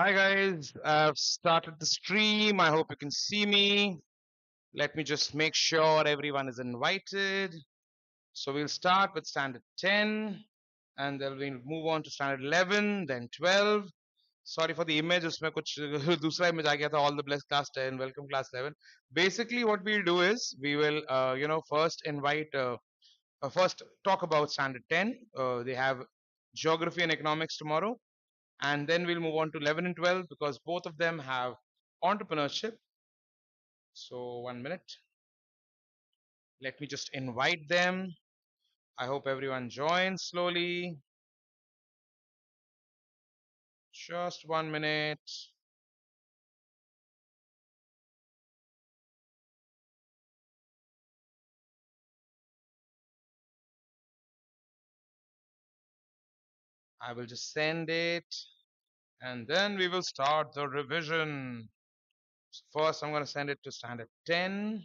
Hi guys, I've started the stream. I hope you can see me. Let me just make sure everyone is invited. So we'll start with standard 10 and then we'll move on to standard 11, then 12. Sorry for the image, उसमें कुछ दूसरा image आ गया था, all the blessed class 10, welcome class 11. Basically what we'll do is we will first talk about standard 10. They have geography and economics tomorrow, and then we'll move on to 11 and 12 because both of them have entrepreneurship. So 1 minute, let me just invite them. I hope everyone joins slowly. Just 1 minute. I will just send it and then we will start the revision. So first I'm going to send it to standard 10.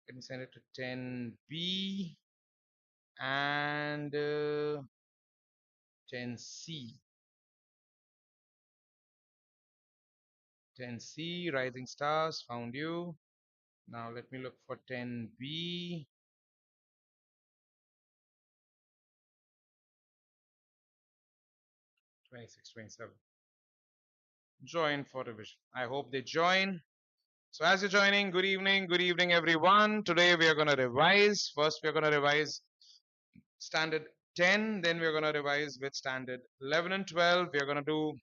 Let me send it to 10B and 10C. 10C, Rising Stars, found you. Now let me look for 10B. 26, 27. Join for revision. I hope they join. So as you're joining, good evening everyone. Today we are going to revise. First we are going to revise standard 10, then we're going to revise with standard 11 and 12. We are going to do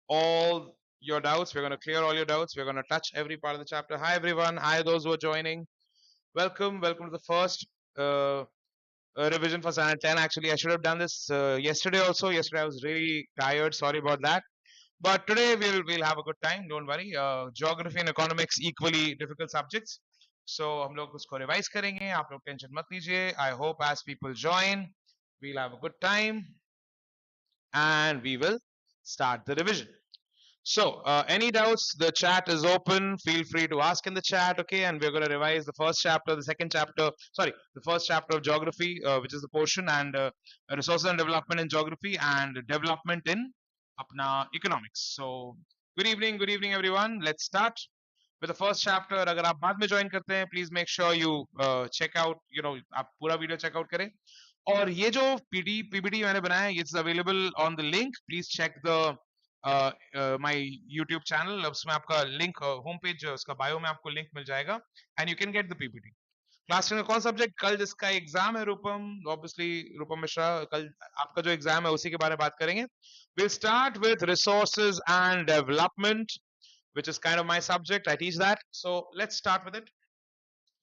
all your doubts. We're going to clear all your doubts. We're going to touch every part of the chapter. Hi everyone. Hi those who are joining. Welcome to the first revision for standard 10. Actually, I should have done this yesterday also. Yesterday I was really tired. Sorry about that. But today we'll have a good time. Don't worry. Geography and economics equally difficult subjects. So हम लोग उसको revise करेंगे. आप लोग tension मत लीजिए. I hope as people join, we'll have a good time and we will start the revision. So, any doubts? The chat is open. Feel free to ask in the chat, okay? And we're going to revise the first chapter, the second chapter, sorry, the first chapter of geography, which is the portion, and resources and development in geography, and development in apna economics. So, good evening, everyone. Let's start with the first chapter. अगर आप बाद में join करते हैं, please make sure you check out, आप पूरा video check out करें. और ये जो PPT मैंने बनाया है, it's available on the link. Please check the my YouTube channel. उसमें आपका link home page उसका bio में आपको link मिल जाएगा and you can get the PPT. Class 10 का कौन सब्जेक्ट? कल जिसका एग्जाम है रूपम, ऑब्वियसली रूपम मिश्रा, कल आपका जो एग्जाम है उसी के बारे में बात करेंगे. We'll start with resources and development, which is kind of my subject. I teach that. So let's start with it.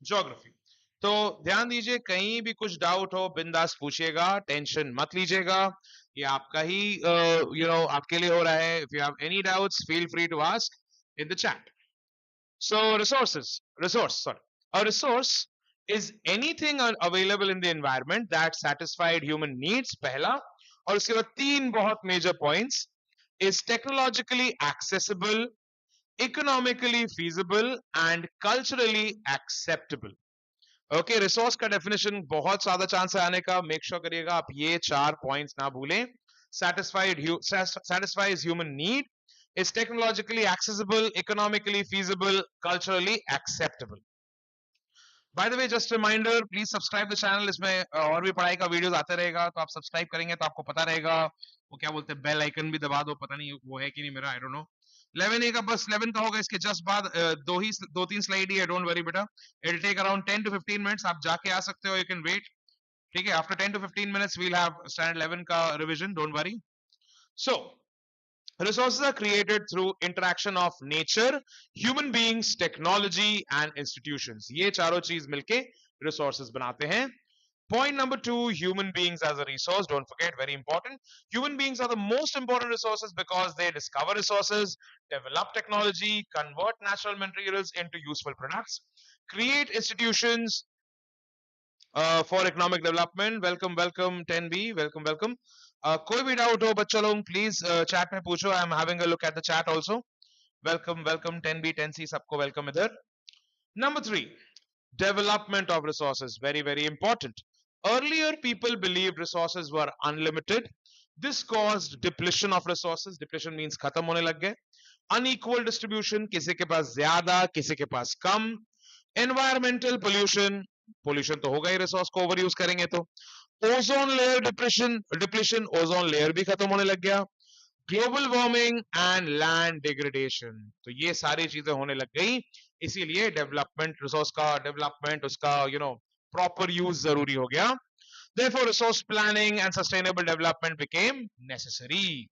Geography. तो ध्यान दीजिए, कहीं भी कुछ डाउट हो बिंदास पूछिएगा, टेंशन मत लीजिएगा. ये आपका ही आपके लिए हो रहा है. If you have any doubts, feel free to ask in the chat. So a resource is anything available in the environment that satisfied human needs. पहला, और उसके बाद तीन बहुत major points. Is technologically accessible, economically feasible and culturally acceptable. Okay, resource का definition बहुत ज्यादा chance है आने का. मेक श्योर करिएगा आप ये चार पॉइंट्स ना भूलें. satisfies human need, is technologically accessible, economically feasible, culturally acceptable. By the way, just reminder, please subscribe the channel. इसमें और भी पढ़ाई का वीडियोस आते रहेगा, तो आप सब्सक्राइब करेंगे तो आपको पता रहेगा. वो क्या बोलते हैं, बेल आइकन भी दबा दो. पता नहीं वो है कि नहीं मेरा, आई डोंट नो. 11 का बस 11 का होगा, इसके जस्ट बाद दो तीन स्लाइड ही है. डोंट वरी बेटा, it will take around 10 to 15 minutes. आप जाके आ सकते हो, यू कैन वेट. ठीक है, after 10 to 15 minutes we'll have standard 11 का revision. Don't worry. So resources are created through interaction of nature, human beings, technology and institutions. ये चारों चीज मिलके resources बनाते हैं. Point number 2, human beings as a resource. Don't forget, very important. Human beings are the most important resources because they discover resources, develop technology, convert natural materials into useful products, create institutions for economic development. Welcome 10B. Welcome. कोई भी doubt हो बच्चों लोग please chat में पूछो. I am having a look at the chat also. Welcome 10B 10C सबको welcome इधर. Number 3, development of resources. Very important. Earlier people believed resources were unlimited. This caused depletion of resources. Depletion means खत्म होने लग गए. Unequal distribution, किसी के पास ज्यादा, किसी के पास कम. Environmental pollution, pollution तो होगा ही resource को overuse करेंगे तो. Ozone layer depletion, ozone layer भी खत्म होने लग गया. Global warming and land degradation, तो ये सारी चीजें होने लग गई. इसीलिए डेवलपमेंट, रिसोर्स का डेवलपमेंट, उसका प्रॉपर यूज जरूरी हो गया. Therefore, resource planning and sustainable development became necessary.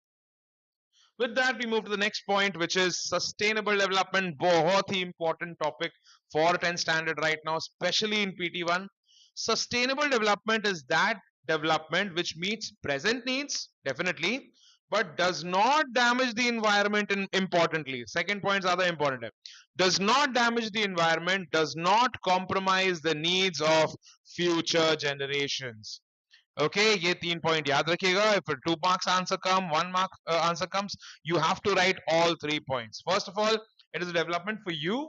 With that, we move to the next point, which is sustainable development. बहुत ही important topic for 10th standard right now, especially in PT1. Sustainable development is that development which meets present needs, definitely, but does not damage the environment. Importantly, second point is other important. Does not damage the environment, does not compromise the needs of future generations. Okay, ये 3 point याद रखिएगा. If 2 marks answer come, 1 mark answer comes, you have to write all 3 points. First of all, it is a development for you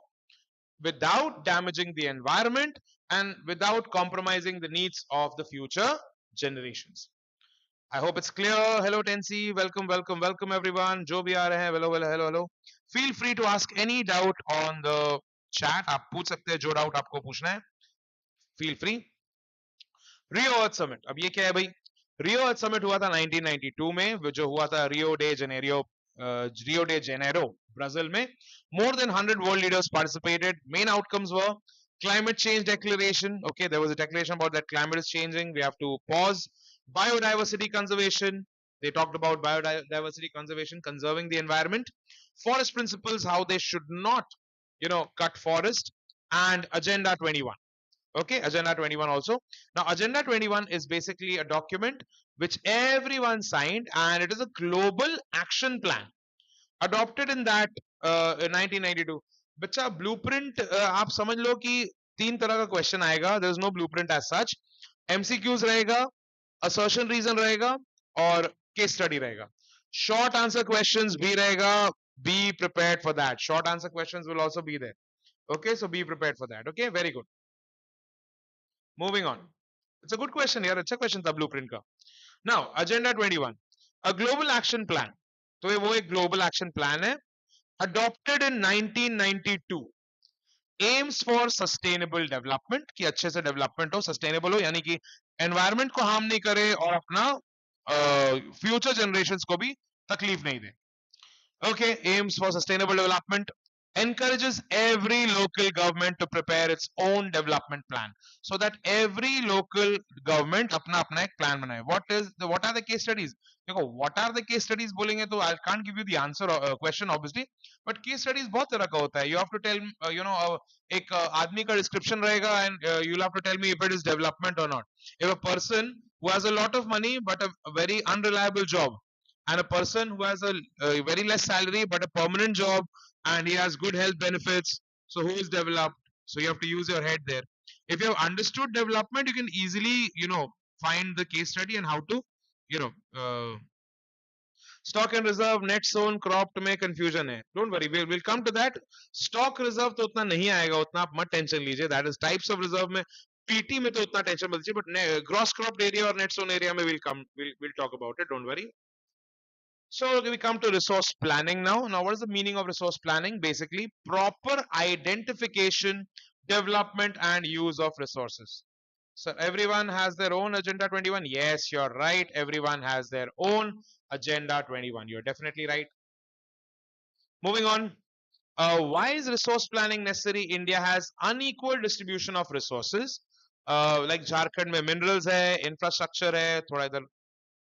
without damaging the environment and without compromising the needs of the future generations. I hope it's clear. Hello Tensi, welcome, welcome, welcome everyone. जो भी आ रहे हैं, hello, hello, hello, hello. Feel free to ask any doubt on the chat. आप पूछ सकते हैं जो doubt आपको पूछना है. Feel free. रियो अर्थ समिट, अब ये क्या है भाई? रियो अर्थ समिट हुआ था 1992 में, जो हुआ था रियो डे जेनेरो, ब्राजील में. More than 100 world leaders participated. Main outcomes were climate change declaration. Okay, there was a declaration about that climate is changing. We have to pause. Biodiversity conservation. They talked about biodiversity conservation, conserving the environment. Forest principles, how they should not, cut forest. And Agenda 21. Okay, Agenda 21 also. Now, Agenda 21 is basically a document which everyone signed, and it is a global action plan adopted in that in 1992. बच्चा blueprint आप समझ लो कि 3 तरह का question आएगा. there is no blueprint as such. MCQs रहेगा, assertion reason रहेगा, और case study रहेगा. Short answer questions भी रहेगा. Be prepared for that. Short answer questions will also be there. Okay, so be prepared for that. Okay, very good. Moving on. It's a good question here. अच्छा question था blueprint का. Now, Agenda 21, a global action plan. तो ये वो एक global action plan है, adopted in 1992. Aims for sustainable development, कि अच्छे से development हो, sustainable हो, यानी कि environment को harm नहीं करे और अपना future generations को भी तकलीफ नहीं दे. Okay, aims for sustainable development, encourages every local government to prepare its own development plan, so that every local government अपना अपना एक plan बनाए. What are the case studies? देखो, what are the case studies बोलेंगे तो I can't give you the answer question obviously, but case studies बहुत तरह का होता है. You have to tell एक आदमी का description रहेगा, and you'll have to tell me if it is development or not. If a person who has a lot of money but a very unreliable job, and a person who has a very less salary but a permanent job and he has good health benefits, so who is developed? So you have to use your head there. If you have understood development, you can easily find the case study and how to you know stock and reserve, net sown, cropped में confusion है. Don't worry, we'll come to that. Stock reserve तो उतना नहीं आएगा, उतना आप मत tension लीजिए. That is types of reserve में, PT में तो उतना टेंशन मत लीजिए, but gross cropped area और net sown area में we'll talk about it. Don't worry. So we come to resource planning now. Now, what is the meaning of resource planning? Basically, proper identification, development, and use of resources. So everyone has their own Agenda 21. Yes, you're right. Everyone has their own Agenda 21. You're definitely right. Moving on. Why is resource planning necessary? India has unequal distribution of resources. Like Jharkhand में minerals है, infrastructure है, थोड़ा इधर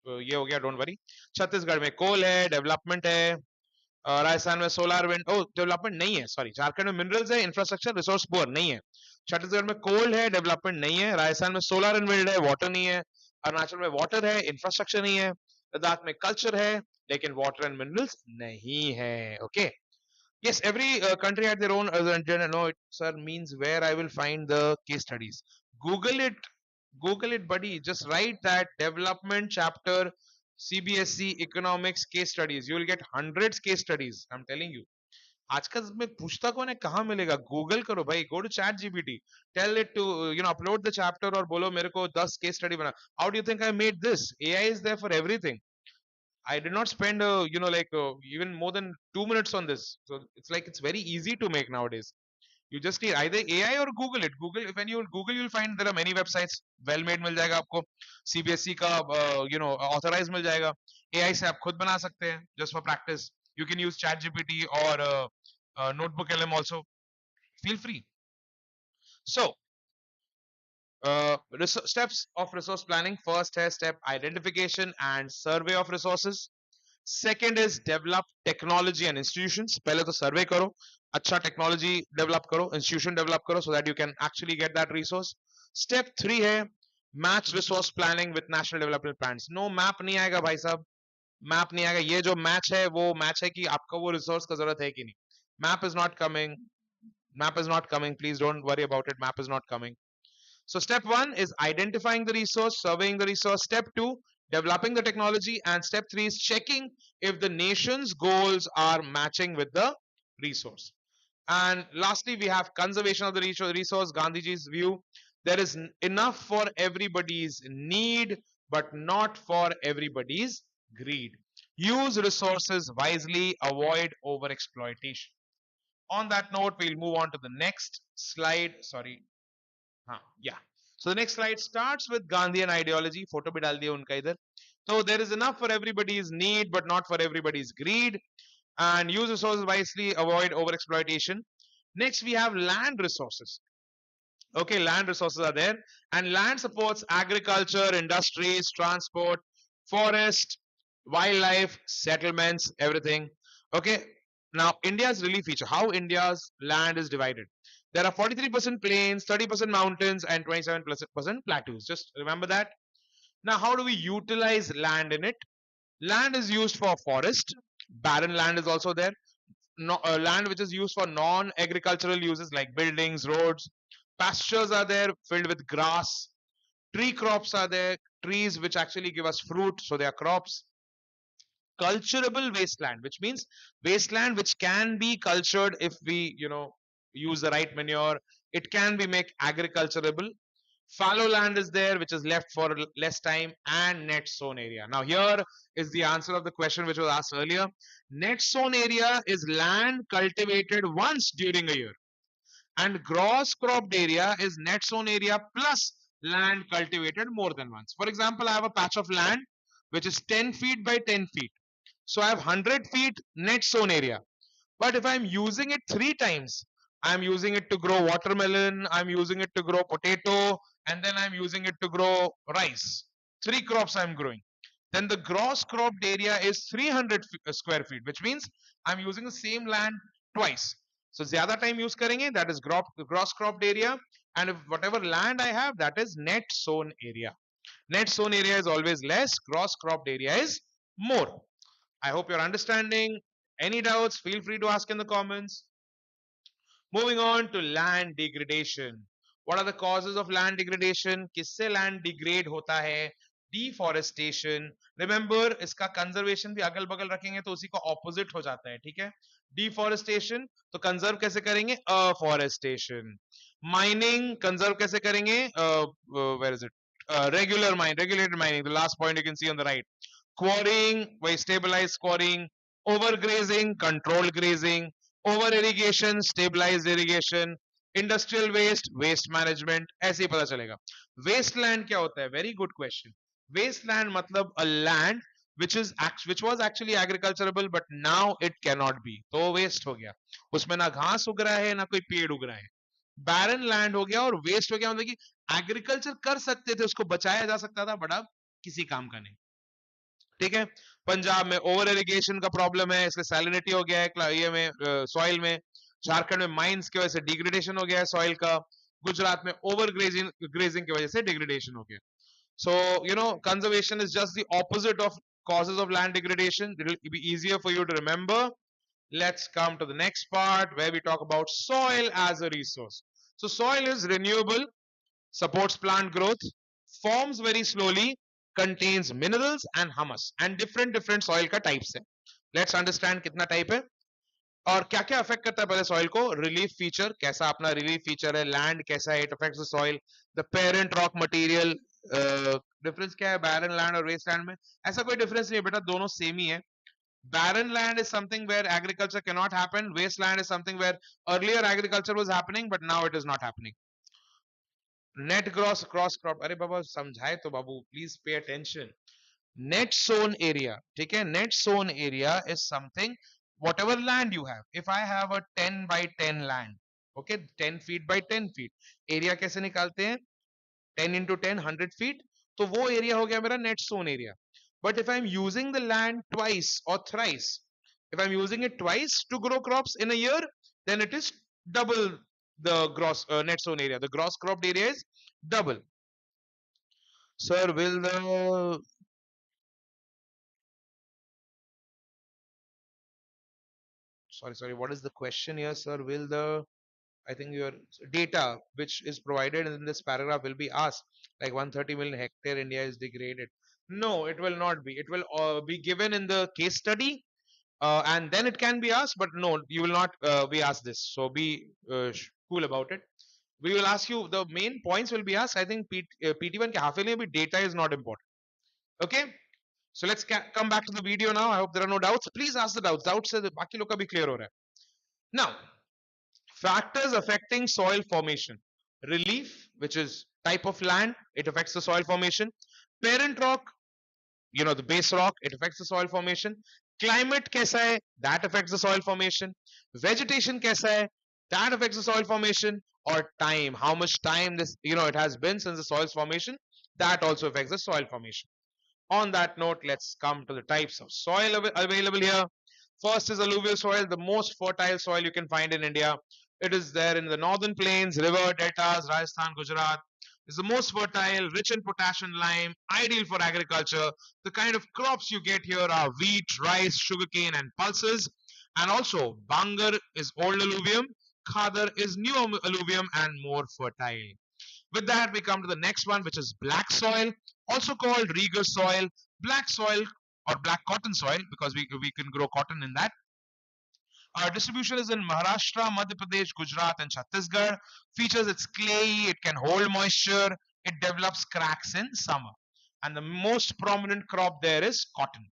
ये हो गया, don't worry. Chhattisgarh में कोल है, डेवलपमेंट है. राजस्थान में सोलर विंड, डेवलपमेंट नहीं है, सॉरी. झारखंड में मिनरल्स है, इंफ्रास्ट्रक्चर, रिसोर्स पुअर नहीं है. छत्तीसगढ़ में कोल है, डेवलपमेंट नहीं है. राजस्थान में सोलर एंड विंड है, वाटर नहीं है. अरुणाचल में वाटर है, इंफ्रास्ट्रक्चर नहीं है. लद्दाख में कल्चर है, लेकिन वाटर एंड मिनरल्स नहीं है. Okay. Yes, every country had their own agenda. No, it, sir, means where I will find the case studies. Google it. Google it, buddy. Just write that development chapter, CBSE economics case studies. You will get hundreds case studies. I'm telling you. आजकल में पूछता कौन है, कहाँ मिलेगा? Google करो भाई. Go to chat GPT. Tell it to upload the chapter और बोलो मेरे को 10 case study बना. How do you think I made this? AI is there for everything. I did not spend, even more than 2 minutes on this. So it's like it's very easy to make nowadays. You just need either AI or Google it. Google, if when you Google, you'll find there are many websites. Well made मिल जाएगा आपको. CBSE का authorized मिल जाएगा. AI से आप खुद बना सकते हैं just for practice. You can use ChatGPT or Notebook LM also. Feel free. So steps of resource planning. First है step identification and survey of resources. Second is develop technology and institutions. पहले तो survey करो, अच्छा technology develop करो, institution develop करो, so that you can actually get that resource. Step 3 है match resource planning with national development plans. No map नहीं आएगा भाई साहब, map नहीं आएगा. ये जो match है वो match है कि आपको वो resource का जरूरत है कि नहीं. Map is not coming. Map is not coming. Please don't worry about it. Map is not coming. So step 1 is identifying the resource, surveying the resource. Step 2, developing the technology. And step 3 is checking if the nation's goals are matching with the resource. And lastly, we have conservation of the resource. Gandhiji's view. There is enough for everybody's need, but not for everybody's greed. Use resources wisely, avoid over exploitation. On that note, we'll move on to the next slide. Sorry, yeah. So the next slide starts with Gandhian ideology. Photo bhi dal diya unka idhar. So there is enough for everybody's need, but not for everybody's greed. And use resources wisely, avoid over exploitation. Next, we have land resources. Okay, land resources are there, and land supports agriculture, industries, transport, forest, wildlife, settlements, everything. Okay, now India's relief feature. How India's land is divided. There are 43% plains, 30% mountains, and 27% plateaus. Just remember that. Now, how do we utilize land in it? Land is used for forest. Barren land is also there. No, land which is used for non-agricultural uses like buildings, roads. Pastures are there filled with grass. Tree crops are there. Trees which actually give us fruit, so they are crops. Culturable wasteland, which means wasteland which can be cultured if we, use the right manure. It can be make agriculturable. Fallow land is there, which is left for less time, and net sown area. Now, here is the answer of the question which was asked earlier. Net sown area is land cultivated once during a year, and gross cropped area is net sown area plus land cultivated more than once. For example, I have a patch of land which is 10 feet by 10 feet. So I have 100 feet net sown area. But if I'm using it 3 times, I'm using it to grow watermelon, I'm using it to grow potato, and then I'm using it to grow rice. 3 crops I'm growing. Then the gross cropped area is 300 square feet, which means I'm using the same land twice. So zyada time use karenge, that is gross cropped area, and if whatever land I have, that is net sown area. Net sown area is always less, gross cropped area is more. I hope you're understanding. Any doubts, feel free to ask in the comments. Moving on to land degradation. What are the causes of land degradation? किससे land degrade होता है? Deforestation. Remember, इसका conservation भी अगल बगल रखेंगे तो उसी का opposite हो जाता है, ठीक है? Deforestation तो conserve कैसे करेंगे? Afforestation. Mining conserve कैसे करेंगे? Where is it? Regulated mining. The last point you can see on the right. Quarrying, by stabilized quarrying. Overgrazing, controlled grazing. Over irrigation, stabilized irrigation. Industrial waste, waste management, ऐसे ही पता चलेगा. Waste land क्या होता है? Very good question. Waste land मतलब a land which was actually agriculturable but now it cannot be, तो waste हो गया. उसमें ना घास उग रहा है ना कोई पेड़ उग रहा है. बैरन लैंड हो गया और वेस्ट हो गया. मतलब कि एग्रीकल्चर कर सकते थे, उसको बचाया जा सकता था, बट अब किसी काम का नहीं. ठीक है. पंजाब में ओवर इरिगेशन का प्रॉब्लम है, इसलिए सैलिनिटी हो गया है ये में सॉइल में. झारखंड में माइंस की वजह से डिग्रेडेशन हो गया है सॉइल का. गुजरात में ओवर ग्रेजिंग की वजह से डिग्रेडेशन हो गया. So, conservation is just the opposite of causes of land degradation. It will be easier for you to remember. Let's come to the next part where we talk about soil as a resource. So, soil is renewable, supports plant growth, forms very slowly, contains minerals and humus, and different soil का types है. Let's understand कितना type है और क्या क्या affect करता है पहले सॉइल को. रिलीफ फीचर, कैसा अपना रिलीफ फीचर है. लैंड कैसा है, it affects the soil. The parent rock material, difference क्या है बैरन लैंड और वेस्ट लैंड में? ऐसा कोई डिफरेंस नहीं है बेटा, दोनों सेम ही है. Barren land is something where agriculture cannot happen. Wasteland is something where earlier agriculture was happening, but now it is not happening. Net gross cross crop. अरे बाबा समझाए तो बाबू, please pay attention. Net sown area, ठीक है? Net sown area is something whatever land you have. If I have a 10 by 10 land, okay, 10 feet by 10 feet, area कैसे निकालते हैं? 10 into 10, 100 feet. तो वो area हो गया मेरा net sown area. But if I'm using the land twice or thrice, if I'm using it twice to grow crops in a year, then it is double the gross net sown area. The gross cropped area is double. Sir, will the sorry, what is the question here, sir? Will the I think your data which is provided in this paragraph will be asked, like 130 million hectare India is degraded. No, it will not be. It will be given in the case study, and then it can be asked, but no, you will not be asked this. So be cool about it. We will ask you, the main points will be asked. I think PT1 के हाफिले में data is not important. Okay? So let's come back to the video now. I hope there are no doubts. Please ask the doubts. Doubts से बाकी लोग का भी clear हो रहा है. Now, factors affecting soil formation. Relief, which is type of land, it affects the soil formation. Parent rock, you know, the base rock, it affects the soil formation. Climate kaisa hai, that affects the soil formation. Vegetation kaisa hai, that affects the soil formation. Or time, how much time this, you know, it has been since the soil's formation, that also affects the soil formation. On that note, let's come to the types of soil available here. First is alluvial soil, the most fertile soil you can find in India. It is there in the northern plains, river deltas, Rajasthan, Gujarat. It's the most fertile, rich in potash and lime, ideal for agriculture. The kind of crops you get here are wheat, rice, sugarcane, and pulses. And also, Bangar is old alluvium, Khadar is new alluvium and more fertile. With that, we come to the next one, which is black soil, also called regal soil, black soil or black cotton soil, because we can grow cotton in that. Our distribution is in Maharashtra, Madhya Pradesh, Gujarat, and Chhattisgarh. Features it's clayey, it can hold moisture, it develops cracks in summer. And the most prominent crop there is cotton.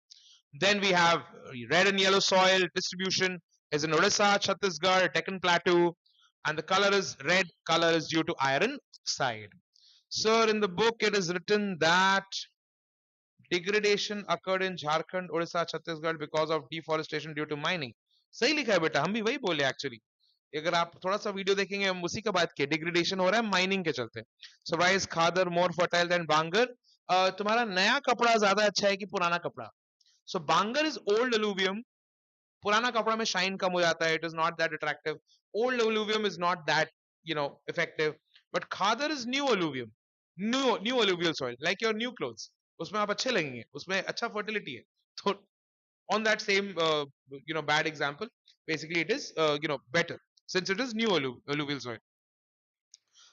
Then we have red and yellow soil distribution is in Odisha, Chhattisgarh, Deccan Plateau, and the color is red. Color is due to iron oxide. Sir, in the book it is written that degradation occurred in Jharkhand, Odisha, Chhattisgarh because of deforestation due to mining. सही लिखा है बेटा, हम भी वही बोले actually. अगर आप थोड़ा सा वीडियो देखेंगे हम उसी का बात किए, डिग्रेडेशन हो रहा है माइनिंग के चलते. So rice khadar more fertile than bangar. तुम्हारा नया कपड़ा ज्यादा अच्छा है कि पुराना कपड़ा? So bangar is old alluvium. पुराना कपड़ा में शाइन कम हो जाता है, it is not that attractive. Old alluvium is not that effective. But khadar is new alluvium, new alluvial soil like your new clothes. उसमें आप अच्छे लगेंगे, उसमें अच्छा फर्टिलिटी है. तो on that same bad example, basically it is better since it is new alluvial soil.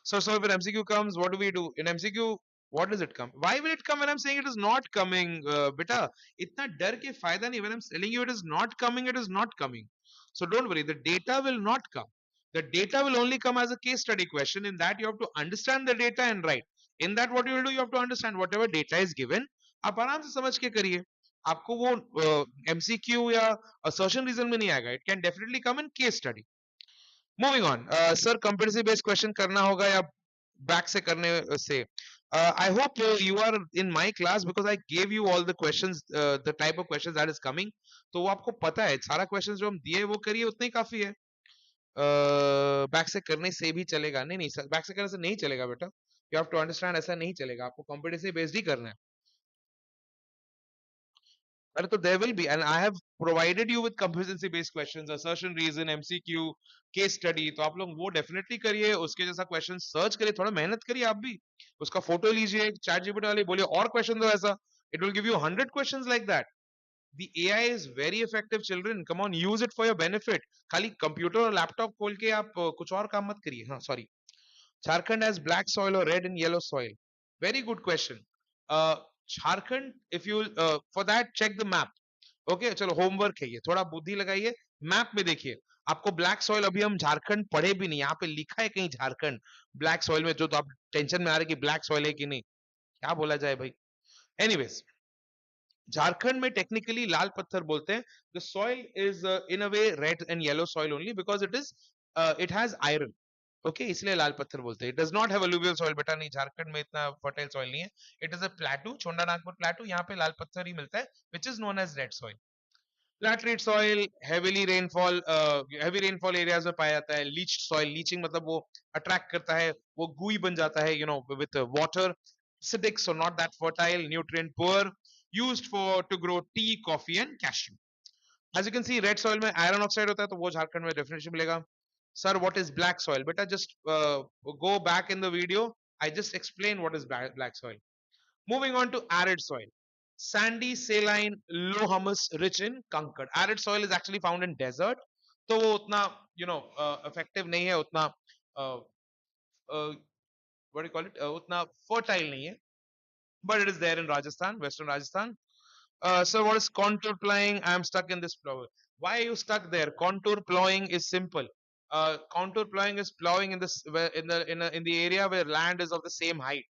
So if an MCQ comes, what do we do in MCQ? What does it come? Why will it come when I'm saying it is not coming? Beta itna डर के फायदा नहीं. When I'm telling you it is not coming, it is not coming. So don't worry, the data will not come. The data will only come as a case study question. In that you have to understand the data and write. In that what you will do, you have to understand whatever data is given, आप आराम से समझ के करिए. आपको वो MCQ या assertion reason में नहीं आएगा. It can definitely come in case study. Moving on, sir, competency based question करना होगा या back से करने से? I hope you are in my class because I gave you all the questions, the type of questions that is coming. तो वो आपको पता है, सारा questions जो हम दिए वो करिए, उतना ही काफी है. बैक से करने से भी चलेगा? नहीं नहीं, बैक से करने से नहीं चलेगा बेटा. You have to understand, ऐसा नहीं चलेगा. आपको competency based ही करना है. अरे तो there will be, and I have provided you with competency based questions, assertion reason, MCQ, case study. तो आप लोग वो definitely करिए, उसके जैसा question search करिए, थोड़ा मेहनत करिए आप भी. उसका फोटो लीजिए, चैट जीपीटी वाले बोलिए और क्वेश्चन दो ऐसा. It will give you 100 questions like that. The AI is very effective, children. Come on, use it for your benefit. खाली कंप्यूटर और लैपटॉप खोल के आप कुछ और काम मत करिए. हाँ, sorry. Jharkhand has black soil or red and yellow soil? Very good question. Jharkhand, if you for that check the map. Okay चलो होमवर्क है ये, थोड़ा बुद्धि लगाइए, मैप में देखिए. आपको ब्लैक सॉइल अभी हम झारखंड पढ़े भी नहीं, यहाँ पे लिखा है कहीं झारखंड ब्लैक सॉइल में, जो तो आप टेंशन में आ रहे कि ब्लैक सॉइल है कि नहीं. क्या बोला जाए भाई. Anyways, Jharkhand में technically लाल पत्थर बोलते हैं. The soil is in a way red and yellow soil only because it has iron. Okay इसलिए लाल पत्थर बोलते हैं. It does not have alluvial soil. बेटा नहीं, झारखंड में इतना फर्टाइल सॉइल नहीं है. इट इज अ प्लेटू, छोटा नागपुर प्लेटू. यहाँ पे लाल पत्थर ही मिलता है, which is known as red soil. Laterite soil, heavy rainfall areas में पाया जाता है. Leached soil, लीचिंग मतलब वो अट्रैक्ट करता है, वो गुई बन जाता है, with water. Acidic, so not that fertile, nutrient poor, used for to grow tea, coffee and cashew. As you can see, red soil में आयरन ऑक्साइड होता है, तो वो झारखंड में डेफिनेशन मिलेगा. Sir what is black soil? बेटा just go back in the video. I just explain what is black soil. Moving on to arid soil. Sandy, saline, low humus, rich in कंकड़. Arid soil is actually found in desert. तो वो उतना effective नहीं है, उतना what do you call it, उतना fertile नहीं है. But it is there in Rajasthan, western Rajasthan. So what is contour plowing? I am stuck in this plow. Why are you stuck there? Contour plowing is simple. Contour plowing is plowing in the area where land is of the same height.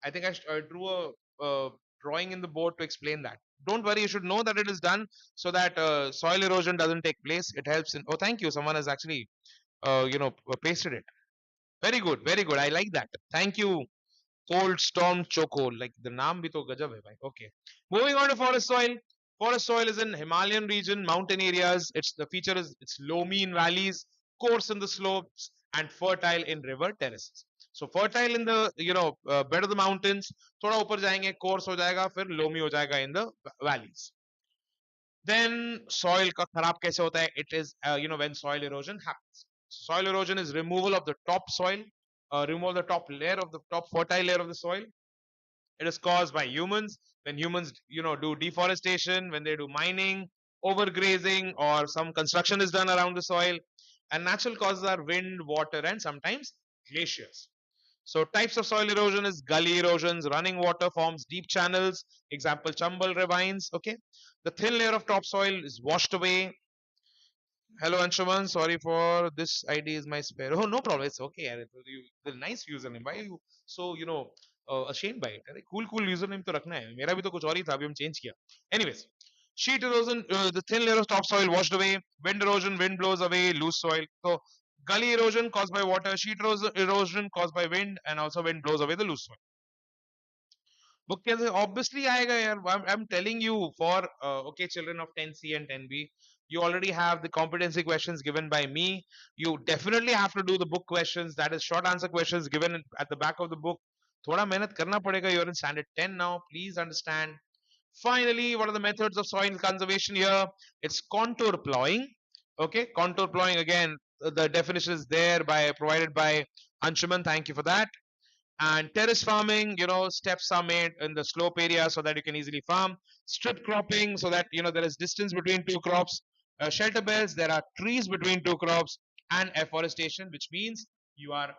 I think I drew a drawing in the board to explain that. Don't worry, you should know that it is done so that soil erosion doesn't take place. It helps in. Oh, thank you. Someone has actually pasted it. Very good, very good. I like that. Thank you. Cold Storm Choco, like the naam bhi to gajab hai bhai. Okay. Moving on to forest soil. Forest soil is in Himalayan region, mountain areas. It's loamy in valleys, coarse in the slopes, and fertile in river terraces. So fertile in the bed of the mountains, थोड़ा ऊपर जाएंगे, coarse हो जाएगा, फिर loamy हो जाएगा in the valleys. Then soil का खराब कैसे होता है? It is when soil erosion happens. Soil erosion is removal of the top soil, remove the top layer of the top fertile layer of the soil. It is caused by humans. When humans do deforestation, when they do mining, overgrazing, or some construction is done around the soil. And natural causes are wind, water, and sometimes glaciers. So types of soil erosion is gully erosions, running water forms deep channels. Example, Chambal ravines. Okay, the thin layer of topsoil is washed away. Hello Anshuman, sorry for this ID is my spare. Oh, no problem. It's okay. The nice username. Why are you so ashamed by it? Cool username तो रखना है. मेरा भी तो कुछ और ही था, अभी हम change किया. Anyways, sheet erosion, the thin layer of topsoil washed away. Wind erosion, wind blows away loose soil. So gully erosion caused by water. Sheet erosion caused by wind, and also wind blows away the loose soil. वो कैसे obviously आएगा यार. I'm telling you for okay children of 10C and 10B, you already have the competency questions given by me. You definitely have to do the book questions, that is short answer questions given at the back of the book. थोड़ा मेहनत करना पड़ेगा. You're in standard 10 now, please understand. Finally, what are the methods of soil conservation here? It's contour plowing. Okay, contour plowing again, the definition is there by provided by Anshuman, thank you for that. And terrace farming, steps are made in the slope area so that you can easily farm. Strip cropping, so that there is distance between two crops. Shelter belts, there are trees between two crops. And afforestation, which means you are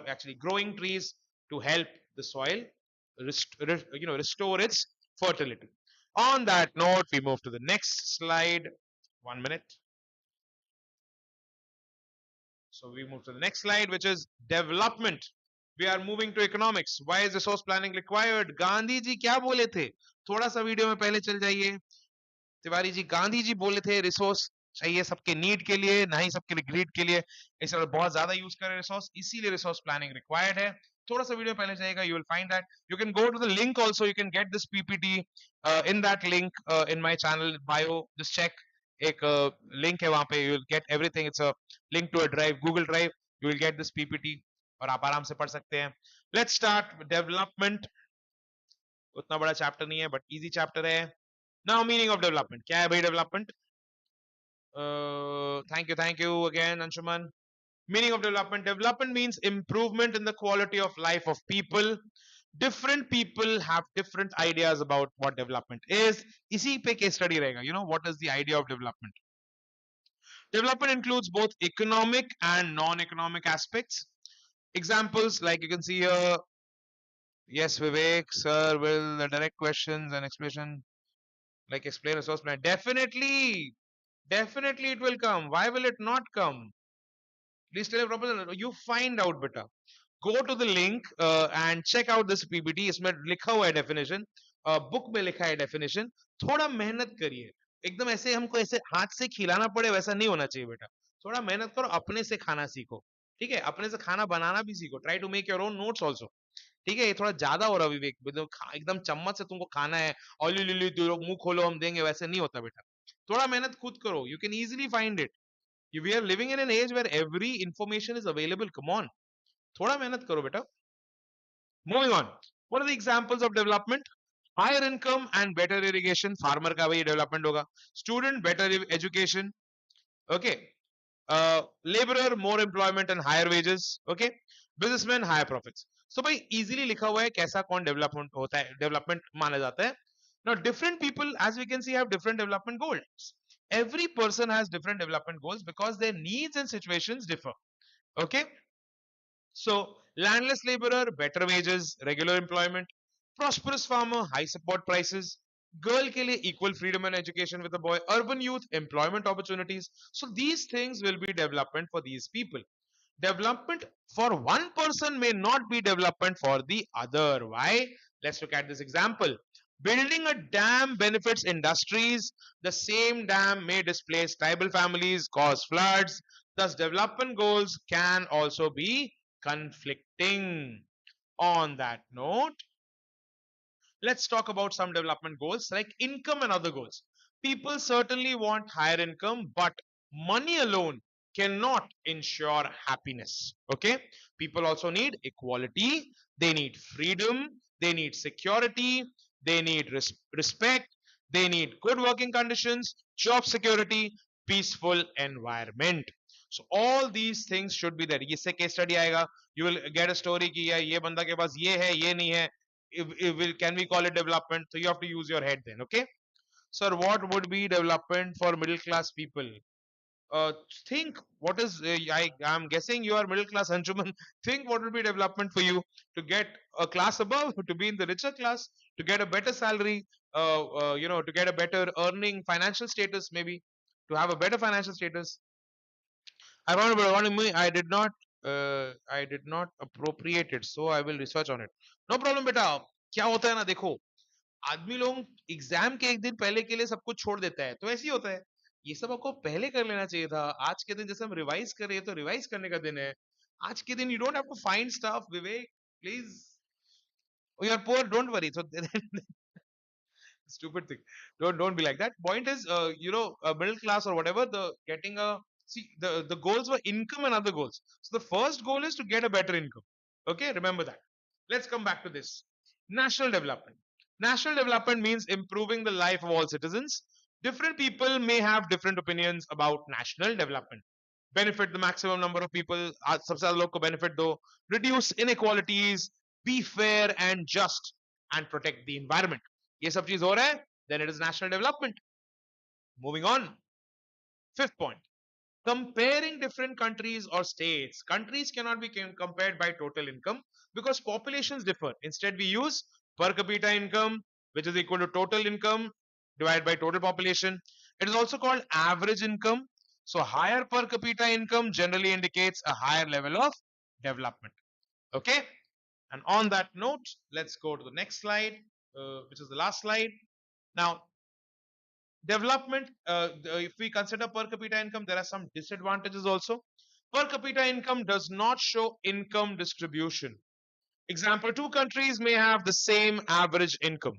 actually growing trees to help the soil restore its fertility. On that note, we move to the next slide. 1 minute. So we move to the next slide, which is development. We are moving to economics. Why is resource planning required? Gandhi ji क्या बोले थे? थोड़ा सा video में पहले चल जाइए. तिवारी जी, गांधी जी बोले थे रिसोर्स चाहिए सबके नीड के लिए, ना ही सबके लिए ग्रीड के लिए. इस तरह बहुत ज्यादा यूज करें रिसोर्स, इसीलिए रिसोर्स प्लानिंग रिक्वायर्ड है. थोड़ा सा वीडियो पहले जाएगा, you will find that. You can go to the link also, you can get this PPT in that link in my channel bio. Just check, एक link है वहां पे, you will get everything. It's a link to a drive, Google drive. You will get this PPT और आप आराम से पढ़ सकते हैं. Let's start development. उतना बड़ा चैप्टर नहीं है, बट इजी चैप्टर है. नाउ मीनिंग ऑफ डेवलपमेंट क्या है भाई? Development, thank you again Anshuman. Meaning of development: development means improvement in the quality of life of people. Different people have different ideas about what development is. इसी पे case study रहेगा. What is the idea of development? Development includes both economic and non-economic aspects. Examples like you can see here. Yes, Vivek sir will direct questions and explanation, like explain a source plan. Definitely, it will come. Why will it not come? Please tell your proposal. You find out, beta. go to the link and check out this PPT. इसमें लिखा हुआ है definition, book में लिखा है definition. थोड़ा मेहनत करिए. एकदम ऐसे हमको ऐसे हाथ से खिलाना पड़े वैसा नहीं होना चाहिए बेटा. थोड़ा मेहनत करो, अपने से खाना सीखो. ठीक है, अपने से खाना बनाना भी सीखो. Try to make your own notes also. ठीक है, ये थोड़ा ज्यादा हो रहा विवेक, एकदम चम्मच से तुमको खाना है, ऑली लिली मुंह खोलो हम देंगे, वैसे नहीं होता बेटा. थोड़ा मेहनत खुद करो. You can easily find it. We are living in an age where every information is available. Come on, थोड़ा मेहनत करो बेटा. Moving on, what are the examples of development? Higher income and better irrigation. Farmer का वही development होगा. Student better education. Okay. Laborer more employment and higher wages. Okay. Businessman higher profits. So भाई easily लिखा हुआ है कैसा कौन development होता है, development माना जाता है. Now different people, as we can see, have different development goals. Every person has different development goals because their needs and situations differ. Okay. So, landless laborer, better wages, regular employment. Prosperous farmer, high support prices. Girl ke liye equal freedom and education with a boy. Urban youth, employment opportunities. So, these things will be development for these people. Development for one person may not be development for the other. Why? Let's look at this example. Building a dam benefits industries. The same dam may displace tribal families, cause floods. Thus, development goals can also be conflicting. On that note, let's talk about some development goals like income and other goals. People certainly want higher income, but money alone cannot ensure happiness. Okay, people also need equality, they need freedom, they need security, they need respect, they need good working conditions, job security, peaceful environment. So all these things should be there. इससे case study आएगा, you will get a story कि ये बंदा के पास ये है ये नहीं है. Can we call it development? So you have to use your head then. Okay, sir, what would be development for middle class people? Think what is I'm guessing you are middle class henchman. Think what would be development for you to get a class above, to be in the richer class, to get a better salary, to get a better earning financial status, maybe to have a better financial status. Ironically, I did not appropriate it, so I will research on it. No problem, बेटा. क्या होता है ना, देखो, आदमी लोग exam के एक दिन पहले के लिए सब कुछ छोड़ देता है, तो ऐसे ही होता है. ये सब आपको पहले कर लेना चाहिए था. आज के दिन जैसे हम रिवाइज कर रहे हैं, तो रिवाइज करने का दिन है. आज के दिन you don't have to find stuff, Vivek, please. You are poor, don't worry. So stupid thing. Don't be like that. Point is, middle class or whatever, the getting a, see, the goals were income and other goals. So the first goal is to get a better income. Okay, remember that. Let's come back to this. National development. National development means improving the life of all citizens. Different people may have different opinions about national development. Benefit the maximum number of people. सबसे ज़्यादा लोग को benefit दो. Reduce inequalities. Be fair and just, and protect the environment. ये सब चीज हो रहा है, then it is national development. Moving on, fifth point. Comparing different countries or states. Countries cannot be compared by total income because populations differ. Instead, we use per capita income, which is equal to total income divided by total population. It is also called average income. So, higher per capita income generally indicates a higher level of development. Okay. And on that note, let's go to the next slide, which is the last slide. Now, development, if we consider per capita income, there are some disadvantages also. Per capita income does not show income distribution. Example, two countries may have the same average income.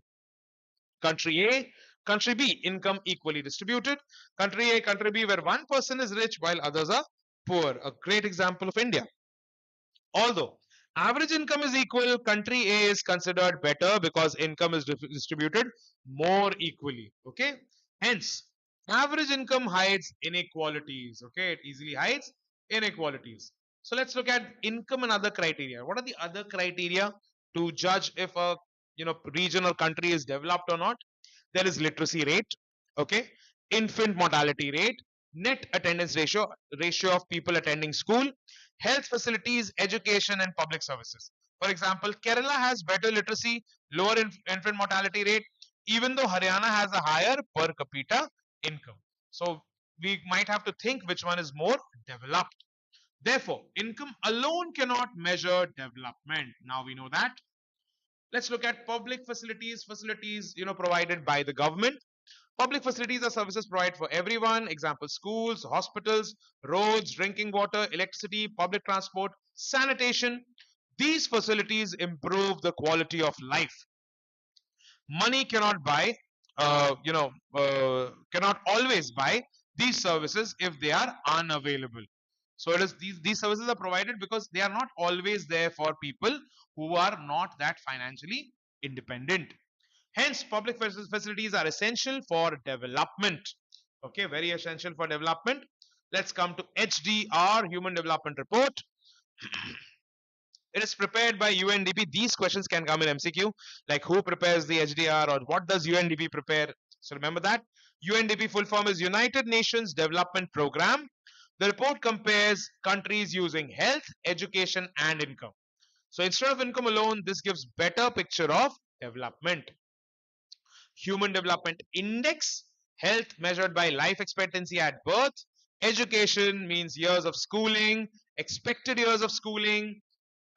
Country A, country B, income equally distributed. Country A, country B, where one person is rich while others are poor. A great example of India. Although average income is equal, country A is considered better because income is distributed more equally. Okay. Hence, average income hides inequalities. Okay. It easily hides inequalities. So let's look at income and other criteria. What are the other criteria to judge if a region or country is developed or not? There is literacy rate. Okay. Infant mortality rate, net attendance ratio of people attending school, health facilities, education, and public services. For example, Kerala has better literacy, lower infant mortality rate, even though Haryana has a higher per capita income. So we might have to think which one is more developed. Therefore, income alone cannot measure development. Now we know that. Let's look at public facilities. Facilities, provided by the government. Public facilities are services provided for everyone. Example: schools, hospitals, roads, drinking water, electricity, public transport, sanitation. These facilities improve the quality of life. Money cannot buy, cannot always buy these services if they are unavailable. So it is these services are provided because they are not always there for people who are not that financially independent. Hence, public facilities are essential for development. Okay, very essential for development. Let's come to HDR, Human Development Report. It is prepared by UNDP. These questions can come in MCQ, like who prepares the HDR or what does UNDP prepare. So remember that. UNDP full form is United Nations Development Program. The report compares countries using health, education, and income. So instead of income alone, this gives better picture of development. Human Development Index, health measured by life expectancy at birth. Education means years of schooling, expected years of schooling,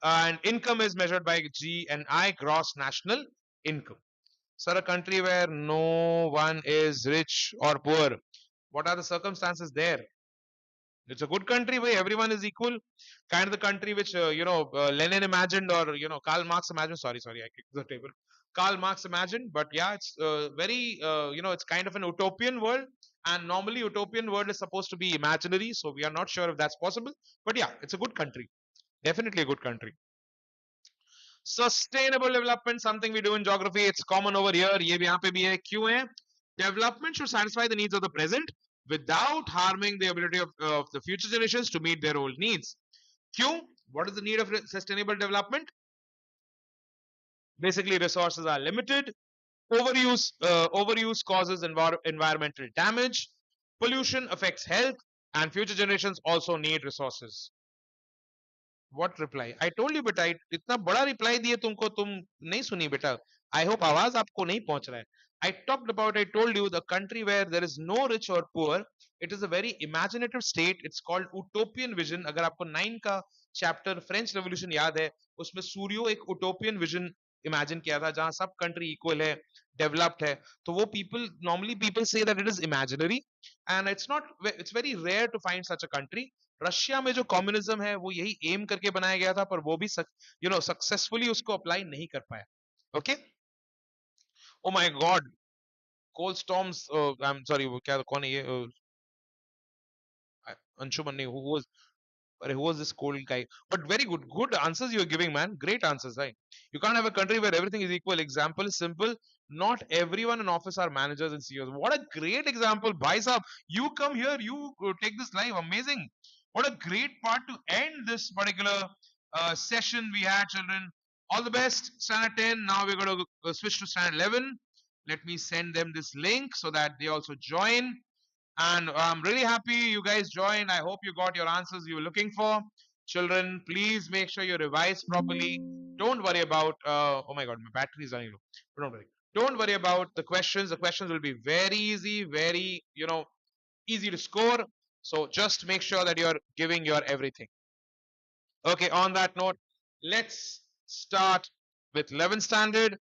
and income is measured by GNI, gross national income. So, a country where no one is rich or poor, what are the circumstances there? It's a good country where everyone is equal, kind of the country which Lenin imagined, or Karl Marx imagined. Sorry, I kicked the table. Karl Marx imagined, but yeah, it's very it's kind of an utopian world, and normally utopian world is supposed to be imaginary, so we are not sure if that's possible. But yeah, it's a good country, definitely a good country. Sustainable development, something we do in geography. It's common over here. ये भी यहाँ पे भी है. क्यों है? Development should satisfy the needs of the present without harming the ability of the future generations to meet their old needs. क्यों? What is the need of sustainable development? Basically, resources are limited. Overuse causes environmental damage. Pollution affects health, and future generations also need resources. What reply? I told you बेटा, इतना बड़ा reply दिए तुमको, तुम नहीं सुनी बेटा. I hope आवाज आपको नहीं पहुंच रहा है. I told you the country where there is no rich or poor. It is a very imaginative state. It's called utopian vision. अगर आपको 9 का chapter French Revolution याद है, उसमें सूर्यो एक utopian vision imagine किया था जहां सब country equal है, developed है. तो वो normally people say that it is imaginary, and it's not. It's very rare to find such a country. Russia में जो कम्युनिज्म है वो यही एम करके बनाया गया था, पर वो भी सक्सेसफुली उसको अप्लाई नहीं कर पाया. Okay, oh my god, coal storms, I am sorry, वो क्या, कौन है ये, अंशुमन नहीं, who was this cold guy? But very good answers you're giving, man. Great answers, right? You can't have a country where everything is equal. Example is simple. Not everyone in office are managers and CEOs. What a great example, Bhai Saab. You come here, you take this live. Amazing. What a great part to end this particular session we had, children. All the best. Standard 10. Now we're going to switch to standard 11. Let me send them this link so that they also join. And I'm really happy you guys joined. I hope you got your answers you were looking for. Children, please make sure you revise properly. Don't worry about, oh my god, my battery is running low. But don't worry. Don't worry about the questions. The questions will be very easy, very, easy to score. So just make sure that you're giving your everything. Okay, on that note, let's start with 11th standard.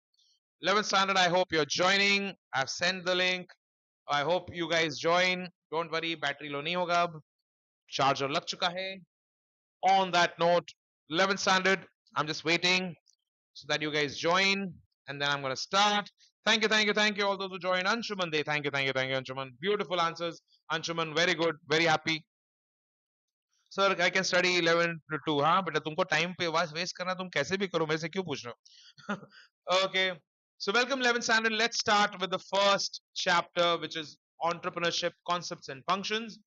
11th standard, I hope you're joining. I've sent the link. I hope you guys join. Don't worry, battery low nahi hoga ab. Charger lag chuka hai. On that note, 11th standard, I'm just waiting so that you guys join, and then I'm going to start. Thank you, all those who joined. Anshuman, thank you, Anshuman. Beautiful answers. Anshuman, very good, very happy. Sir, I can study 11 to 2. हाँ बेटा, तुमको time पे waste करना, तुम कैसे भी करो, मेरे से क्यों पूछ रहे हो? Okay, so welcome 11th standard. Let's start with the first chapter, which is entrepreneurship concepts and functions.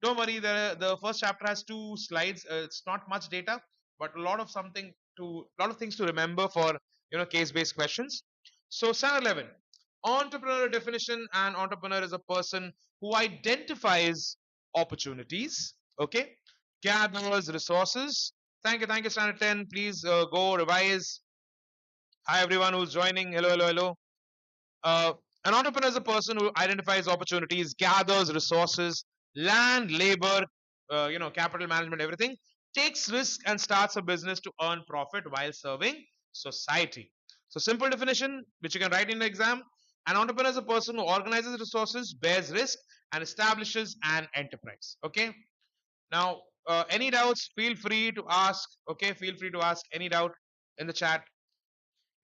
Don't worry, the first chapter has 2 slides. It's not much data, but a lot of things to remember for case-based questions. So standard 11, entrepreneur definition. And entrepreneur is a person who identifies opportunities. Okay, gathers resources. Thank you, standard 10. Please go revise. Hi, everyone who's joining. Hello. Uh, an entrepreneur is a person who identifies opportunities, gathers resources, land, labor, capital management, everything, takes risk and starts a business to earn profit while serving society. So simple definition, which you can write in the exam: an entrepreneur is a person who organizes resources, bears risk, and establishes an enterprise. Okay. Now, any doubts? Feel free to ask. Okay, feel free to ask any doubt in the chat.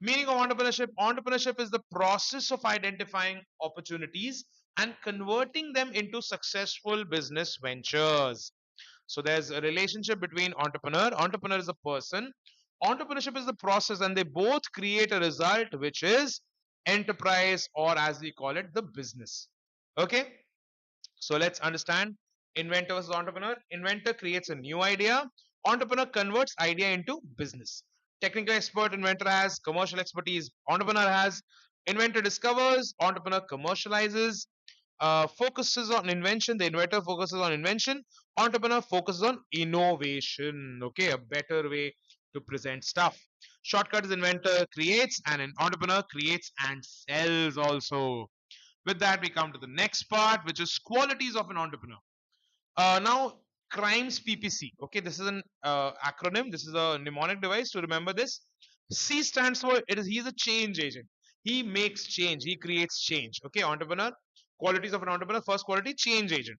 Meaning of entrepreneurship: entrepreneurship is the process of identifying opportunities and converting them into successful business ventures. So there's a relationship between entrepreneur is a person, entrepreneurship is the process, and they both create a result, which is enterprise, or as we call it, the business. Okay. So let's understand inventor versus entrepreneur. Inventor creates a new idea. Entrepreneur converts idea into business. Technical expert: inventor has. Commercial expertise: entrepreneur has. Inventor discovers. Entrepreneur commercializes. Focuses on invention. The inventor focuses on invention. Entrepreneur focuses on innovation. Okay, a better way to present stuff. Shortcut is: inventor creates, and an entrepreneur creates and sells also. With that, we come to the next part, which is qualities of an entrepreneur. Now, crimes PPC. Okay, this is an acronym. This is a mnemonic device to remember this. C stands for it is he's a change agent. He makes change. He creates change. Okay, entrepreneur. Qualities of an entrepreneur. First quality: change agent.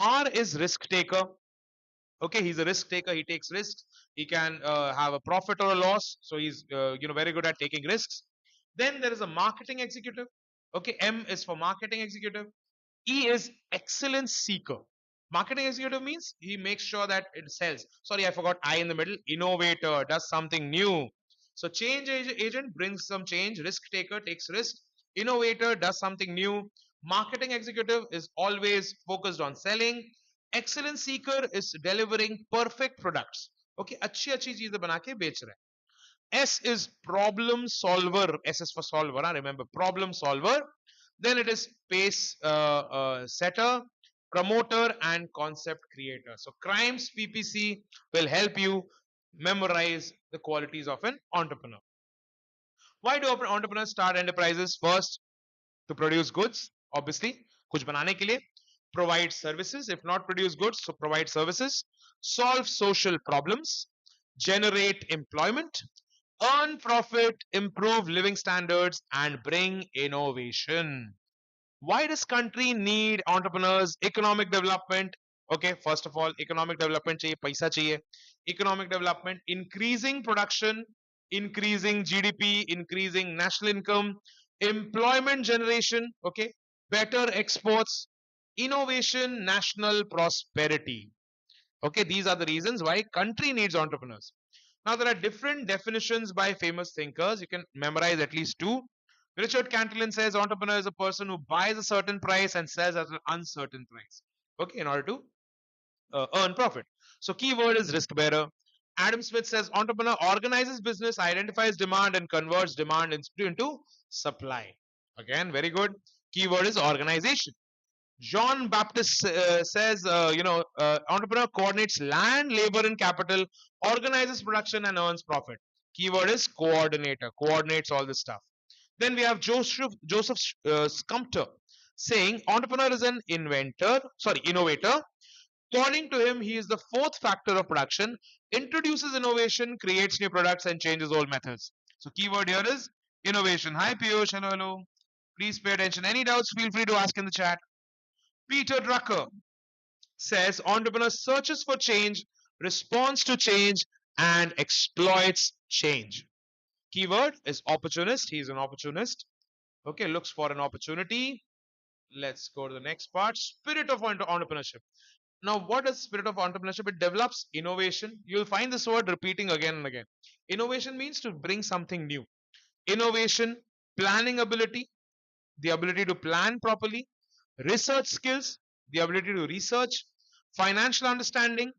R is risk taker. Okay, he's a risk taker. He takes risks. He can have a profit or a loss. So he's very good at taking risks. Then there is a marketing executive. Okay, M is for marketing executive. E is excellence seeker. Marketing executive means he makes sure that it sells. Sorry, I forgot I in the middle. Innovator does something new. So change agent brings some change. Risk taker takes risk. Innovator does something new. Marketing executive is always focused on selling. Excellence seeker is delivering perfect products. Okay, अच्छी अच्छी चीजें बना के बेच रहा है. S is problem solver. S is for solver. Remember, problem solver. Then it is pace setter, promoter, and concept creator. So crimes PPC will help you memorize the qualities of an entrepreneur. Why do entrepreneurs start enterprises? First, to produce goods, obviously, कुछ बनाने के लिए. Provide services, if not produce goods, so provide services. Solve social problems, generate employment, earn profit, improve living standards, and bring innovation. Why does country need entrepreneurs? Economic development. Okay, first of all, economic development चाहिए, पैसा चाहिए. Economic development: increasing production, increasing GDP, increasing national income. Employment generation. Okay, better exports. Innovation, national prosperity. Okay, these are the reasons why country needs entrepreneurs. Now there are different definitions by famous thinkers. You can memorize at least two. Richard Cantillon says entrepreneur is a person who buys a certain price and sells at an uncertain price. Okay, in order to earn profit. So keyword is risk bearer. Adam Smith says entrepreneur organizes business, identifies demand, and converts demand into supply. Again, very good. Keyword is organization. John Baptist says, entrepreneur coordinates land, labor, and capital, organizes production, and earns profit. Keyword is coordinator, coordinates all this stuff. Then we have Joseph Scumpter saying entrepreneur is an innovator. According to him, he is the fourth factor of production, introduces innovation, creates new products, and changes old methods. So keyword here is innovation. Hi Piyush, hello, hello. Please pay attention. Any doubts, feel free to ask in the chat. Peter Drucker says entrepreneur searches for change, responds to change, and exploits change. Keyword is opportunist. He's an opportunist. Okay, looks for an opportunity. Let's go to the next part. Spirit of entrepreneurship. Now, what is spirit of entrepreneurship? It develops innovation. You'll find this word repeating again and again. Innovation means to bring something new. Innovation, planning ability, the ability to plan properly, research skills, the ability to research, financial understanding,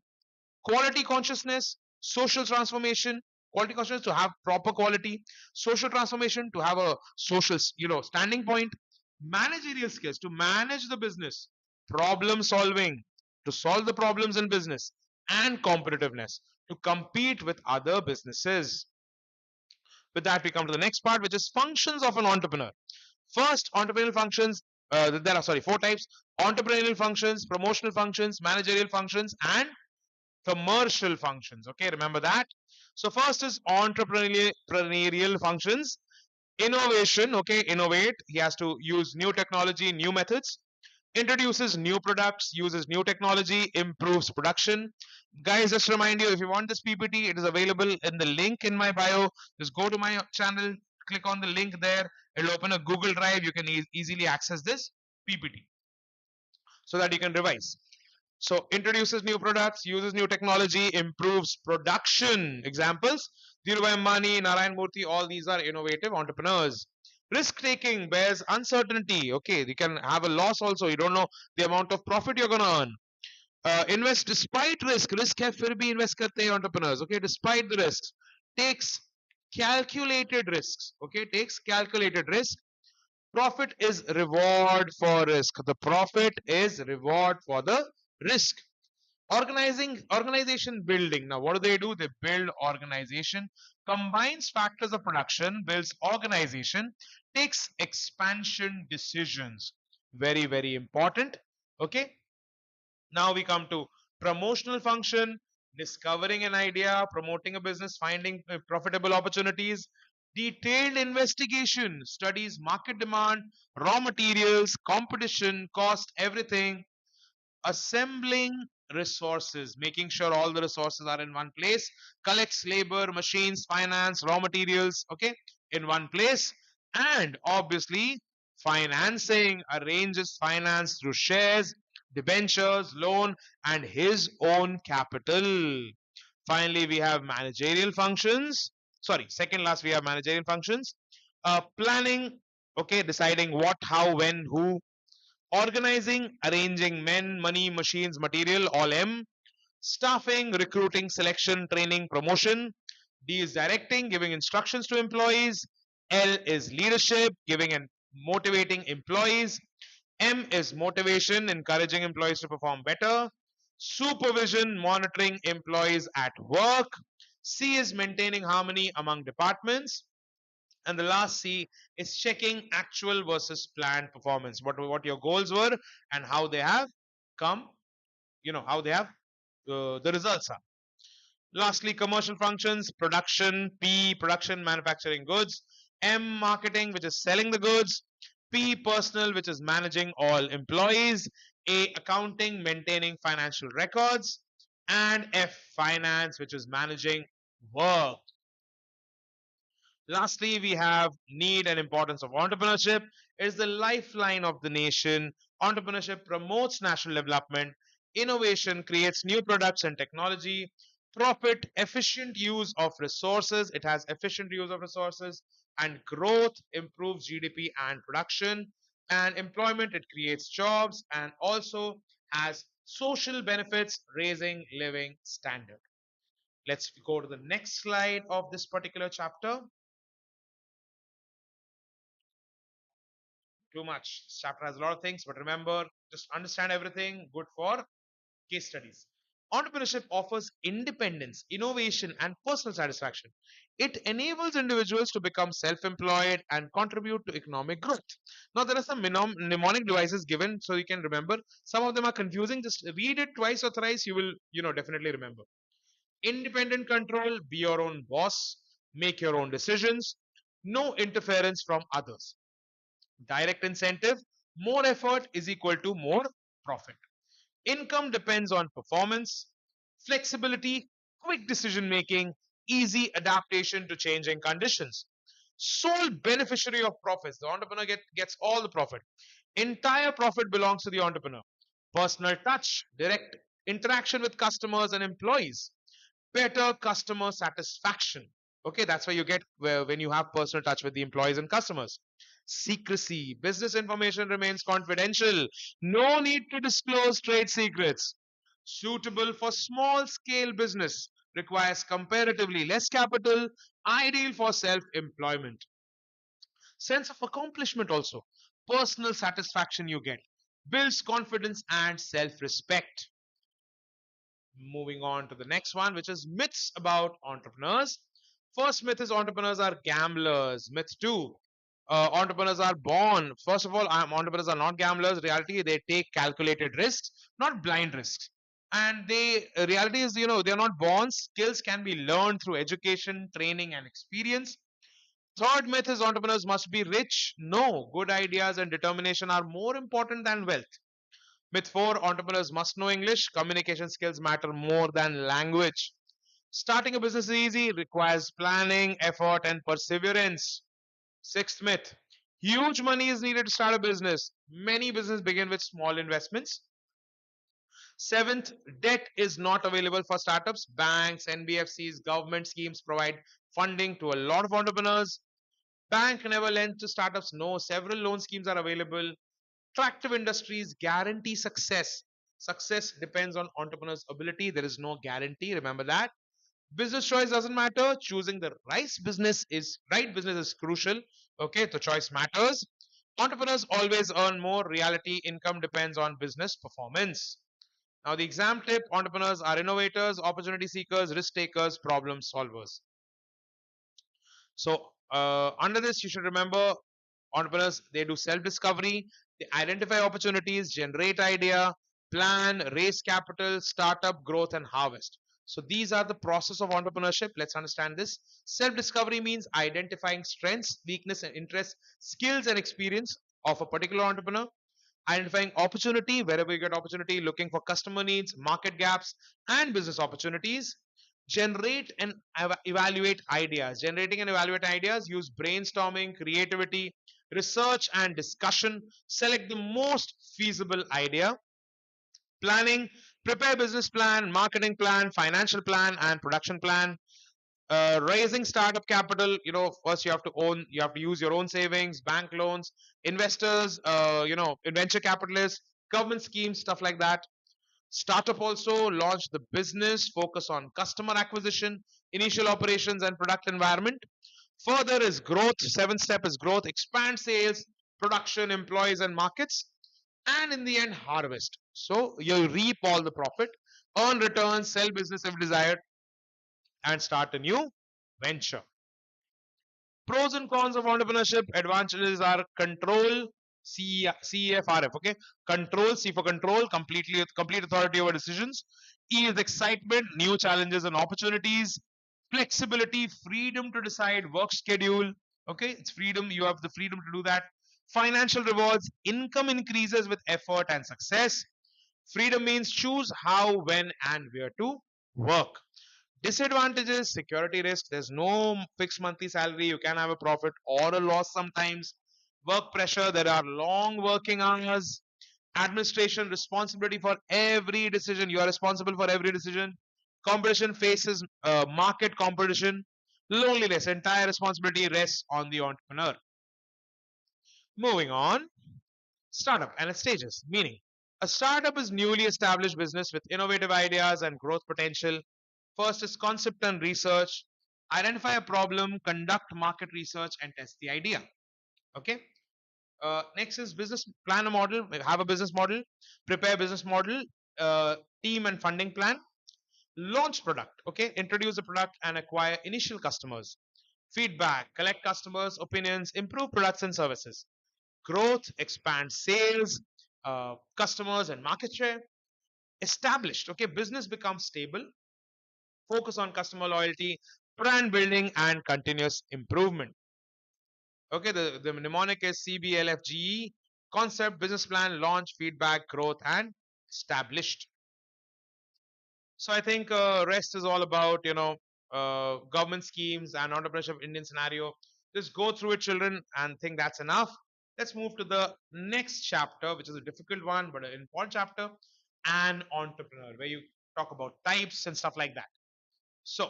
quality consciousness, social transformation. Quality consciousness to have proper quality, social transformation to have a social standing point, managerial skills to manage the business, problem solving to solve the problems in business, and competitiveness to compete with other businesses. With that, we come to the next part, which is functions of an entrepreneur. First, entrepreneurial functions. There are four types: entrepreneurial functions, promotional functions, managerial functions, and commercial functions. Okay, remember that. So first is entrepreneurial functions. Innovation. Okay, innovate. He has to use new technology, new methods. Introduces new products, uses new technology, improves production. Guys, just remind you, if you want this PPT, it is available in the link in my bio. Just go to my channel, click on the link there. It'll open a Google Drive. You can easily access this PPT so that you can revise. So introduces new products, uses new technology, improves production. Examples: Dhirubhai Ambani, Narayan Murthy, all these are innovative entrepreneurs. Risk taking bears uncertainty. Okay, you can have a loss also. You don't know the amount of profit you're gonna earn. Invest despite risk. Risk है फिर भी invest करते हैं entrepreneurs. Okay, despite the risks, takes calculated risks. Okay, takes calculated risk. Profit is reward for risk. The profit is reward for the risk. Organization building. Now, what do? They build organization, combines factors of production, builds organization, takes expansion decisions. Very, very important. Okay. Now we come to promotional function, discovering an idea, promoting a business, finding profitable opportunities. Detailed investigation studies market demand, raw materials, competition, cost, everything. Assembling resources, making sure all the resources are in one place, collects labor, machines, finance, raw materials, okay, in one place. And obviously financing, arranges finance through shares, debentures, loan, and his own capital. Finally, we have managerial functions. Sorry, second last we have managerial functions. Planning, okay, deciding what, how, when, who. Organizing, arranging men, money, machines, material, all M. Staffing, recruiting, selection, training, promotion. D is directing, giving instructions to employees. L is leadership, giving and motivating employees. M is motivation, encouraging employees to perform better. Supervision, monitoring employees at work. C is maintaining harmony among departments. And the last C is checking actual versus planned performance. What your goals were and how they have come, how they have the results are. Lastly, commercial functions: production. P, production, manufacturing goods. M, marketing, which is selling the goods. P, personal, which is managing all employees. A, accounting, maintaining financial records. And F, finance, which is managing work. Lastly, we have need and importance of entrepreneurship. It is the lifeline of the nation. Entrepreneurship promotes national development. Innovation creates new products and technology. Profit, efficient use of resources. It has efficient use of resources. And growth improves GDP and production. And employment, it creates jobs and also has social benefits, raising living standard. Let's go to the next slide of this particular chapter. Too much. This chapter has a lot of things, but remember, just understand everything. Good for case studies. Entrepreneurship offers independence, innovation, and personal satisfaction. It enables individuals to become self employed and contribute to economic growth. Now, there are some mnemonic devices given so you can remember. Some of them are confusing. Just read it twice or thrice. You will, definitely remember. Independent control, be your own boss, make your own decisions, no interference from others. Direct incentive, more effort is equal to more profit. Income depends on performance. Flexibility, quick decision making, easy adaptation to changing conditions. Sole beneficiary of profits, the entrepreneur gets all the profit. Entire profit belongs to the entrepreneur. Personal touch, direct interaction with customers and employees. Better customer satisfaction. Okay, that's why you get when you have personal touch with the employees and customers. Secrecy, business information remains confidential. No need to disclose trade secrets. Suitable for small scale business, requires comparatively less capital, ideal for self employment. Sense of accomplishment also, personal satisfaction you get, builds confidence and self respect. Moving on to the next one, which is myths about entrepreneurs. First myth is entrepreneurs are gamblers. Myth two, entrepreneurs are born. First of all, entrepreneurs are not gamblers. Reality, they take calculated risks, not blind risks. And they reality is, they're not born. Skills can be learned through education, training, and experience. Third myth is entrepreneurs must be rich. No, good ideas and determination are more important than wealth. Myth 4, entrepreneurs must know English. Communication skills matter more than language. Starting a business is easy, requires planning, effort, and perseverance. Sixth myth, huge money is needed to start a business. Many businesses begin with small investments. Seventh, debt is not available for startups. Banks, NBFCs, government schemes provide funding to a lot of entrepreneurs. Bank never lend to startups. No, several loan schemes are available. Attractive industries guarantee success. Success depends on entrepreneurs' ability. There is no guarantee. Remember that. Business choice doesn't matter. Choosing the right business is crucial. Okay, the choice matters. Entrepreneurs always earn more. Reality income depends on business performance. Now, the exam tip: entrepreneurs are innovators, opportunity seekers, risk takers, problem solvers. So, under this, you should remember entrepreneurs, they do self discovery, they identify opportunities, generate idea, plan, raise capital, startup, growth, and harvest. So, these are the process of entrepreneurship. Let's understand this. Self discovery means identifying strengths, weakness, and interests, skills, and experience of a particular entrepreneur. Identifying opportunity, wherever you get opportunity, looking for customer needs, market gaps, and business opportunities. Generate and evaluate ideas. Generating and evaluate ideas, use brainstorming, creativity, research, and discussion. Select the most feasible idea. Planning, prepare business plan, marketing plan, financial plan, and production plan. Raising startup capital, first you have to use your own savings, bank loans, investors, venture capitalists, government schemes, stuff like that. Startup also launch the business, focus on customer acquisition, initial operations, and product environment. Further is growth. Seventh step is growth, expand sales, production, employees, and markets. And in the end, harvest. So you reap all the profit, earn returns, sell business if desired, and start a new venture. Pros and cons of entrepreneurship. Advantages are control, CEFRF. Okay, control, C for control, complete authority over decisions. E is excitement, new challenges and opportunities. Flexibility, freedom to decide work schedule. Okay, it's freedom. You have the freedom to do that. Financial rewards, income increases with effort and success. Freedom means choose how, when, and where to work. Disadvantages, security risk. There's no fixed monthly salary. You can have a profit or a loss sometimes. Work pressure. There are long working hours. Administration responsibility for every decision. You are responsible for every decision. Competition faces market competition. Loneliness. Entire responsibility rests on the entrepreneur. Moving on. Startup and its stages. Meaning, a startup is newly established business with innovative ideas and growth potential. First is concept and research. Identify a problem, conduct market research, and test the idea. Okay. Next is business plan a model. Have a business model. Prepare business model. Team and funding plan. Launch product. Okay. Introduce the product and acquire initial customers. Feedback. Collect customers' opinions. Improve products and services. Growth. Expand sales, customers, and market share. Established. Okay. Business becomes stable. Focus on customer loyalty, brand building, and continuous improvement. Okay, the mnemonic is CBLFGE: concept, business plan, launch, feedback, growth, and established. So I think rest is all about government schemes and entrepreneurship Indian scenario. Just go through it, children, and think that's enough. Let's move to the next chapter, which is a difficult one but an important chapter, an entrepreneur, where you talk about types and stuff like that. So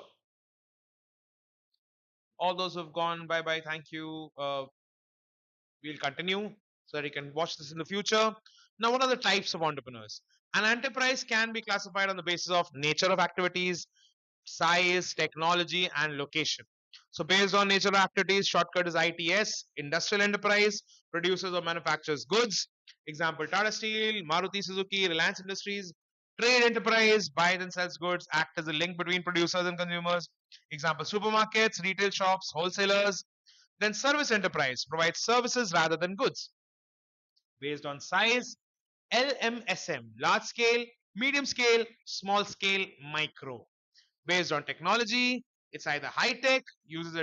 all those who've gone, bye bye, thank you. We'll continue so that you can watch this in the future. Now, what are the types of entrepreneurs? An enterprise can be classified on the basis of nature of activities, size, technology, and location. So, based on nature of activities, shortcut is ITS. Industrial enterprise produces or manufactures goods. Example: Tata Steel, Maruti Suzuki, Reliance Industries. Trade enterprise buys and sells goods, act as a link between producers and consumers. Example: supermarkets, retail shops, wholesalers. Then service enterprise provides services rather than goods. Based on size, LMSM, large scale, Medium scale, small scale, micro. Based on technology, it's either high tech, uses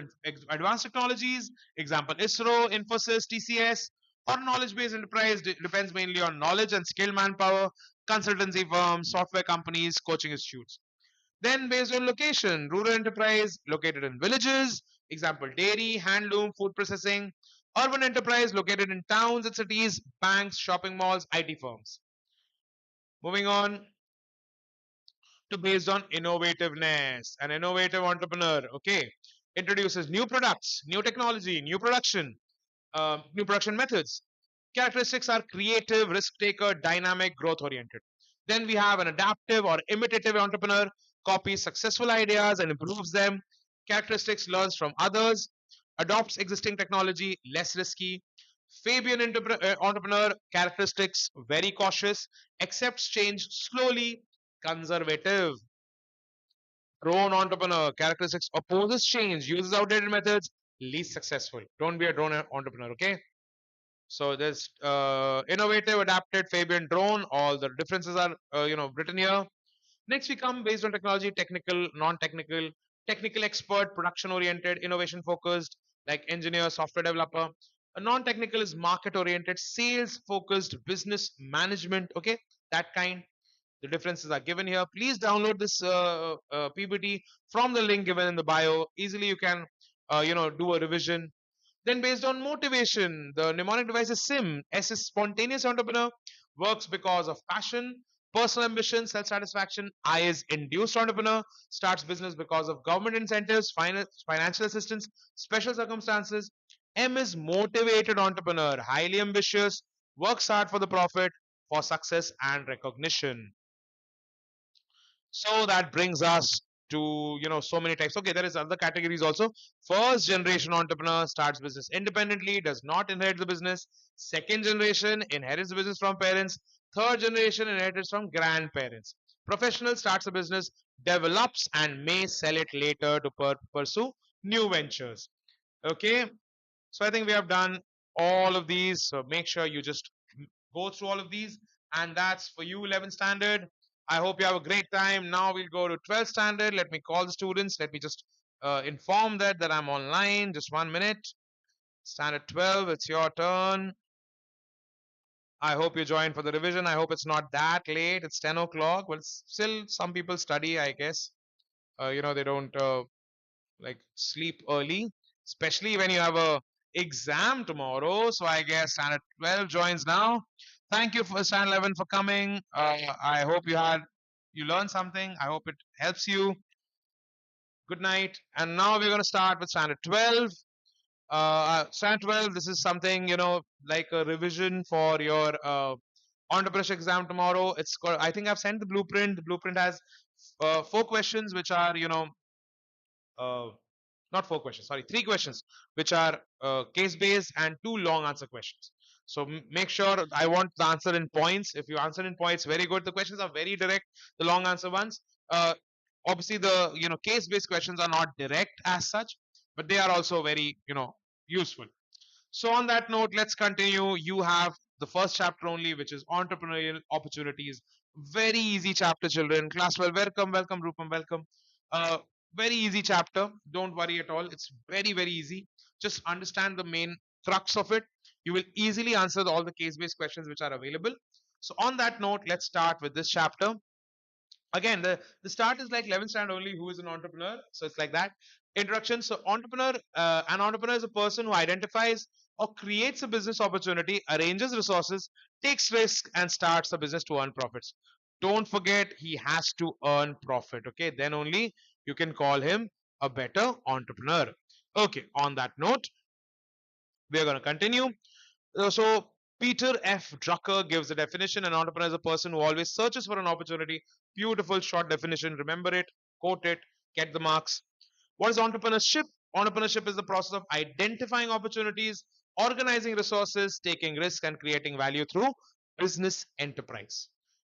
advanced technologies, example ISRO, Infosys, TCS, or knowledge based enterprise depends mainly on knowledge and skilled manpower, consultancy firms, software companies, coaching institutes. Then based on location, rural enterprise located in villages, example dairy, handloom, food processing, urban enterprise located in towns and cities, banks, shopping malls, IT firms. Moving on to based on innovativeness. An innovative entrepreneur, okay, introduces new products, new technology, new production methods. Characteristics are creative, risk taker, dynamic, growth oriented. Then we have an adaptive or imitative entrepreneur, copies successful ideas and improves them. Characteristics learns from others, adopts existing technology, less risky. Fabian entrepreneur, characteristics very cautious, accepts change slowly, conservative. Drone entrepreneur, characteristics opposes change, uses outdated methods, least successful. Don't be a drone entrepreneur, okay? So there's innovative, adapted, Fabian, drone. All the differences are written here. Next, we come based on technology, technical, non-technical, technical expert, production oriented, innovation focused, like engineer, software developer. A non-technical is market oriented, sales focused, business management. Okay, that kind. The differences are given here. Please download this PPT from the link given in the bio. Easily, you can do a revision. Then based on motivation, the mnemonic device is SIM. S is spontaneous entrepreneur, works because of passion, personal ambition, self-satisfaction. I is induced entrepreneur, starts business because of government incentives, financial assistance, special circumstances. M is motivated entrepreneur, highly ambitious, works hard for the profit, for success and recognition. So that brings us to so many types. Okay, there is other categories also. First generation entrepreneur starts business independently, does not inherit the business. Second generation inherits the business from parents. Third generation inherits from grandparents. Professional starts a business, develops and may sell it later to pursue new ventures. Okay, so I think we have done all of these. So make sure you just go through all of these. And that's for you, 11th standard. I hope you have a great time. Now we'll go to 12th standard. Let me call the students. Let me just inform that I'm online. Just 1 minute. Standard 12, it's your turn. I hope you join for the revision. I hope it's not that late. It's 10 o'clock. Well, still some people study, I guess. They don't like sleep early, especially when you have a exam tomorrow. So I guess standard 12 joins now. Thank you for standard 11 for coming. I hope you learned something. I hope it helps you. Good night. And now we're going to start with standard 12. Standard 12, this is something, like a revision for your entrepreneurship exam tomorrow. It's called, I think I've sent the blueprint. The blueprint has 4 questions, which are, uh, not 4 questions, sorry, 3 questions, which are case based, and 2 long answer questions. So make sure, I want the answer in points. If you answer in points, very good. The questions are very direct, the long answer ones. uh, Obviously the case based questions are not direct as such, but they are also very useful. So on that note, let's continue. You have the first chapter only, which is entrepreneurial opportunities. Very easy chapter, children. Class 12, welcome, welcome, Rupam, welcome. Uh, very easy chapter. Don't worry at all. It's very, very easy. Just understand the main crux of it. You will easily answer all the case-based questions which are available. So on that note, let's start with this chapter. Again, the start is like 11th standard only. Who is an entrepreneur? So it's like that. Introduction. So an entrepreneur is a person who identifies or creates a business opportunity, arranges resources, takes risk, and starts a business to earn profits. Don't forget, he has to earn profit. Okay, then only you can call him a better entrepreneur. Okay, on that note, we are going to continue. So Peter F. Drucker gives a definition: an entrepreneur is a person who always searches for an opportunity. Beautiful short definition. Remember it, quote it, get the marks. What is entrepreneurship? Entrepreneurship is the process of identifying opportunities, organizing resources, taking risks, and creating value through business enterprise.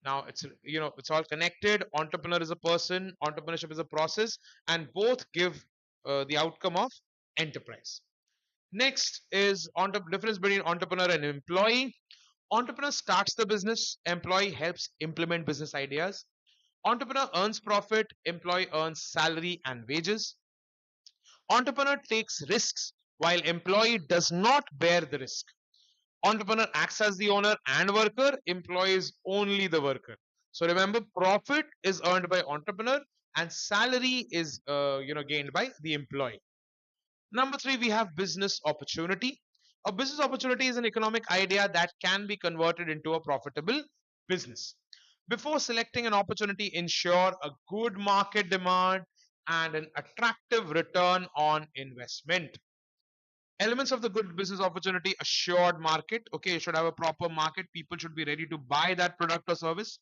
Now it's all connected. Entrepreneur is a person, entrepreneurship is a process, and both give the outcome of enterprise. Next is difference between entrepreneur and employee. Entrepreneur starts the business, employee helps implement business ideas. Entrepreneur earns profit, employee earns salary and wages. Entrepreneur takes risks while employee does not bear the risk. Entrepreneur acts as the owner and worker, employee is only the worker. So remember, profit is earned by entrepreneur and salary is gained by the employee. Number three, we have business opportunity. A business opportunity is an economic idea that can be converted into a profitable business. Before selecting an opportunity, ensure a good market demand and an attractive return on investment. Elements of the good business opportunity: assured market. Okay, you should have a proper market. People should be ready to buy that product or service.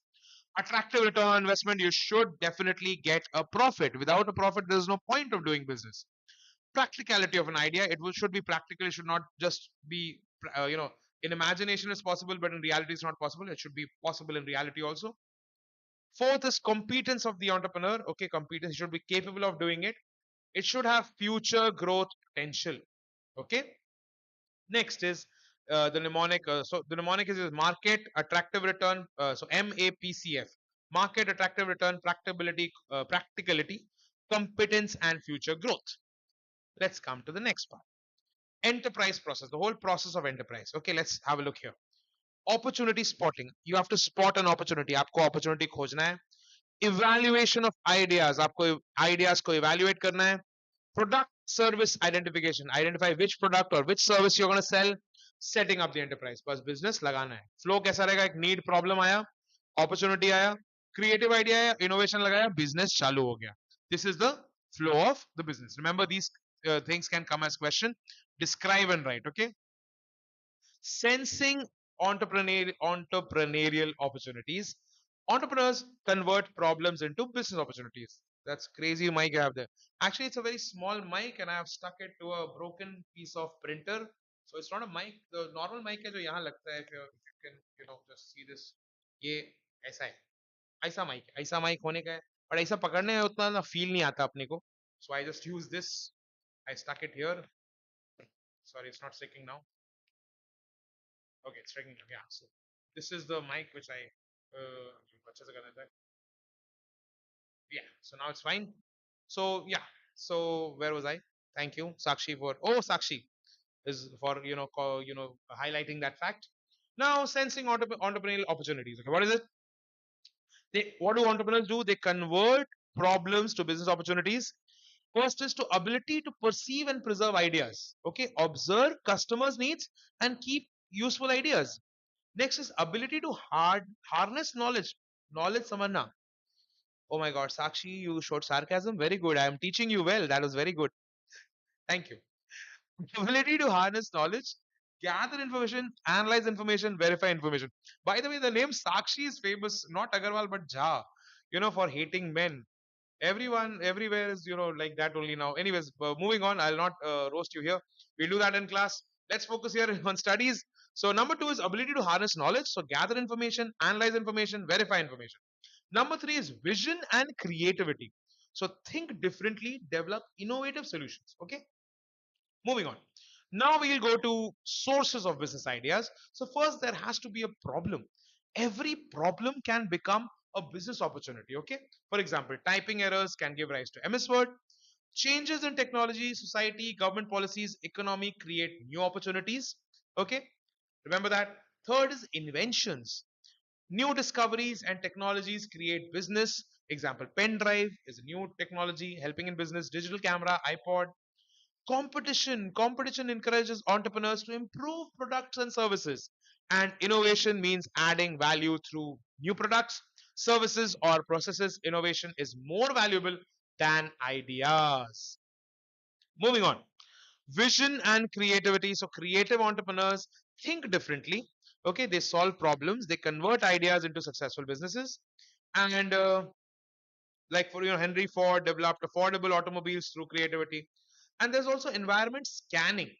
Attractive return on investment. You should definitely get a profit. Without a profit, there's no point of doing business. Practicality of an idea: should be practical. It should not just be in imagination is possible, but in reality it's not possible. It should be possible in reality also. Fourth is competence of the entrepreneur. Okay, competence, he should be capable of doing it. It should have future growth potential. Okay, next is the mnemonic. So the mnemonic is market, attractive return. So MAPCF: market, attractive return, practicality, competence, and future growth. Let's come to the next part. Enterprise process, the whole process of enterprise. Okay, let's have a look here. Opportunity spotting: you have to spot an opportunity. आपको opportunity खोजना है. Evaluation of ideas: आपको ideas को evaluate करना है. Product service identification: identify which product or which service you're going to sell. Setting up the enterprise, बस business लगाना है. Flow कैसा रहेगा? एक need problem आया, opportunity आया, creative idea आया, innovation लगाया, business चालू हो गया. This is the flow of the business. Remember, these things can come as question. Describe and write. Okay. Sensing entrepreneurial opportunities. Entrepreneurs convert problems into business opportunities. That's crazy mic I have there. Actually, it's a very small mic and I have stuck it to a broken piece of printer. So it's not a mic. The normal mic है जो यहाँ लगता है. If you can just see this. ये ऐसा है. ऐसा mic होने का है. पर ऐसा पकड़ने में उतना ना feel नहीं आता अपने को. So I just use this. I stuck it here. Sorry, it's not sticking now. Okay, it's ringing. Yeah. So this is the mic which I अच्छे से करना था. Yeah. So now it's fine. So yeah. So where was I? Thank you, Sakshi, for Sakshi is for highlighting that fact. Now, sensing entrepreneurial opportunities. Okay, what is it? What do entrepreneurs do? They convert problems to business opportunities. First is to ability to perceive and preserve ideas. Okay, observe customers' needs and keep useful ideas. Next is ability to harness knowledge. Knowledge samanna. Oh my God, Sakshi, you showed sarcasm. Very good. I am teaching you well. That was very good. Thank you. Ability to harness knowledge, gather information, analyze information, verify information. By the way, the name Sakshi is famous, not Agarwal but Jha, for hating men. Everyone, everywhere is, like that only now. Anyways, moving on, I'll not roast you here. We'll do that in class. Let's focus here on studies. So, number two is ability to harness knowledge. So, gather information, analyze information, verify information. Number three is vision and creativity. So, think differently, develop innovative solutions. Okay. Moving on. Now we'll go to sources of business ideas. So first, there has to be a problem. Every problem can become a business opportunity. Okay. For example, typing errors can give rise to MS Word. Changes in technology, society, government policies, economy create new opportunities. Okay. Remember that. Third is inventions. New discoveries and technologies create business. Example, pen drive is a new technology helping in business. Digital camera, iPod. Competition encourages entrepreneurs to improve products and services, and innovation means adding value through new products, services, or processes. Innovation is more valuable than ideas. Moving on. Vision and creativity. So creative entrepreneurs think differently. Okay, they solve problems, they convert ideas into successful businesses. And like for Henry Ford developed affordable automobiles through creativity. And there's also environment scanning.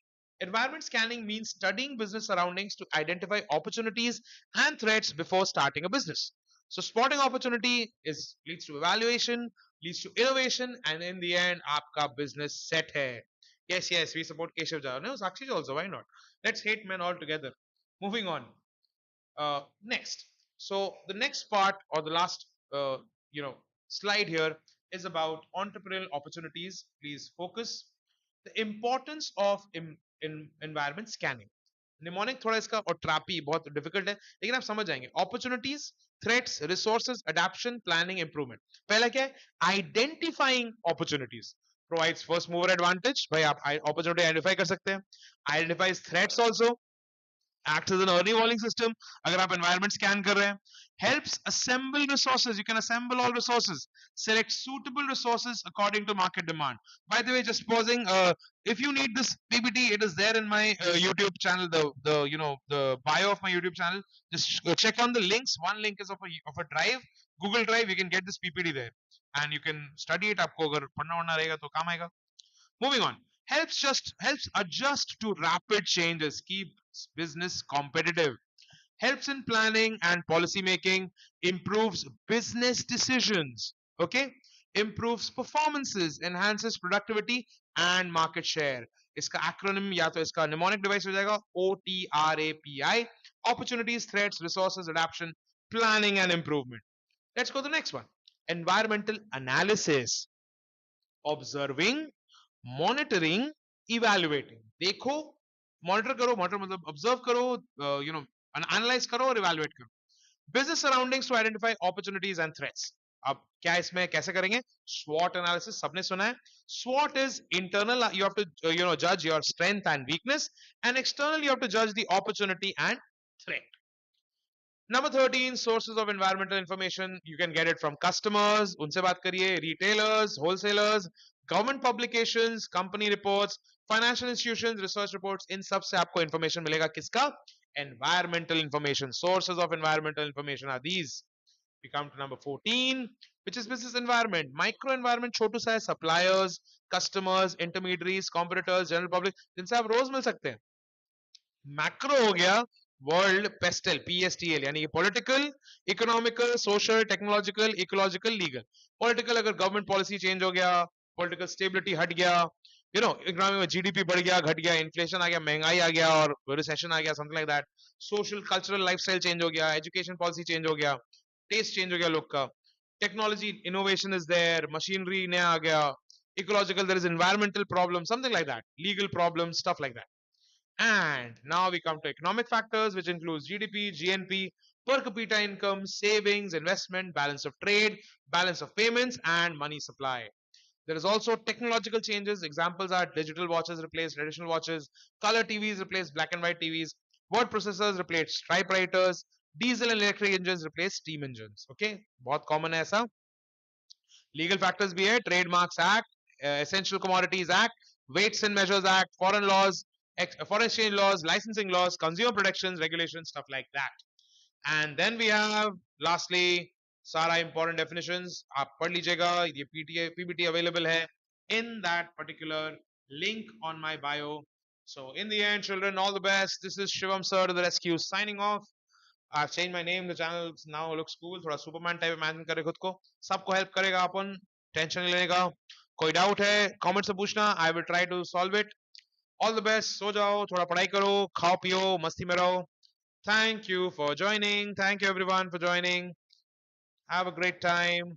Environment scanning means studying business surroundings to identify opportunities and threats before starting a business. So spotting opportunity is leads to evaluation, leads to innovation, and in the end, आपका business set hai. Yes, we support Keshav Jha. No, Sakshi also. Why not? Let's hate men all together. Moving on. Next, so the next part or the last you know slide here is about entrepreneurial opportunities. Please focus. The importance of environment scanning. Mnemonic थोड़ा इसका और ट्रैपी बहुत difficult है लेकिन आप समझ जाएंगे. Opportunities, threats, resources, adaptation, planning, improvement. पहला क्या है? Identifying opportunities provides first mover advantage. भाई आप अपॉर्चुनिटी आइडेंटिफाई कर सकते हैं. Identifies threats also, acts as an early warning system. अगर आप environment scan कर रहे हैं, helps assemble resources. You can assemble all resources. Select suitable resources according to market demand. By the way, just pausing. If you need this PPT, it is there in my YouTube channel. The the bio of my YouTube channel. Just check on the links. One link is of a drive, Google Drive. You can get this PPT there, and you can study it. आपको अगर पढ़ना वढ़ना रहेगा तो काम आएगा. Moving on, helps adjust to rapid changes, keeps business competitive, helps in planning and policy making, improves business decisions, okay, improves performances, enhances productivity and market share. इसका acronym या तो इसका mnemonic device हो जाएगा OTRAPI. Opportunities, threats, resources, adaptation, planning and improvement. Let's go to the next one. Environmental analysis. Observing, monitoring, evaluating. देखो, monitor करो, monitor मतलब observe करो, एनालाइज करो और इवैल्यूएट करो. Business surroundings to identify opportunities and threats. अब क्या इसमें कैसे करेंगे? स्वॉट एनालिसिस सबने सुना है. स्वॉट is internal, you have to जज your strength and weakness, and external you have to जज the opportunity and threat. Number 13, sources of environmental information. You can get it from customers, unse baat kariye, retailers, wholesalers, government publications, company reports, financial institutions, research reports. In sab se aapko information milega kiska? Environmental information. Sources of environmental information are these. We come to number 14, which is business environment. Micro environment छोटू सा है, suppliers, customers, intermediaries, competitors, general public, जिनसे आप रोज मिल सकते हैं. Macro हो गया world pastel, PSTL, यानी कि political, economical, social, technological, ecological, legal. Political अगर गवर्नमेंट पॉलिसी चेंज हो गया, पॉलिटिकल स्टेबिलिटी हट गया, इकोनॉमी में GDP बढ़ गया, घट गया, इन्फ्लेशन आ गया, महंगाई आ गया और रिसेशन आ गया, something like that. Social cultural lifestyle change हो गया, एजुकेशन पॉलिसी चेंज हो गया, टेस्ट चेंज हो गया लोग का, technology innovation is there, machinery नया आ गया, ecological there is environmental problem, something like that, legal problem, stuff like that. And now we come to economic factors, which includes GDP, GNP, per capita income, savings, investment, balance of trade, balance of payments, and money supply. There is also technological changes. Examples are digital watches replace traditional watches, color TVs replace black and white TVs, word processors replace typewriters, diesel and electric engines replace steam engines. Okay, बहुत common है ऐसा. Legal factors भी है, Trademarks Act, Essential Commodities Act, Weights and Measures Act, foreign laws, foreign exchange laws, licensing laws, consumer protections, regulations, stuff like that. And then we have lastly सारा important definitions. आप पढ़ लीजिएगा, ये PPT available है in that particular link on my bio. So in the end, children, all the best. This is Shivam sir to the rescue, signing off. I've changed my name. The channel now looks cool. थोड़ा Superman type imagine करे खुद को. सबको help करेगा अपन. Tension नहीं लेने का. कोई डाउट है कमेंट से पूछना. I will try to solve it. All the best. सो जाओ, थोड़ा पढ़ाई करो, खाओ पियो, मस्ती में रहो. Thank you for joining. Thank you everyone for joining. Have a great time.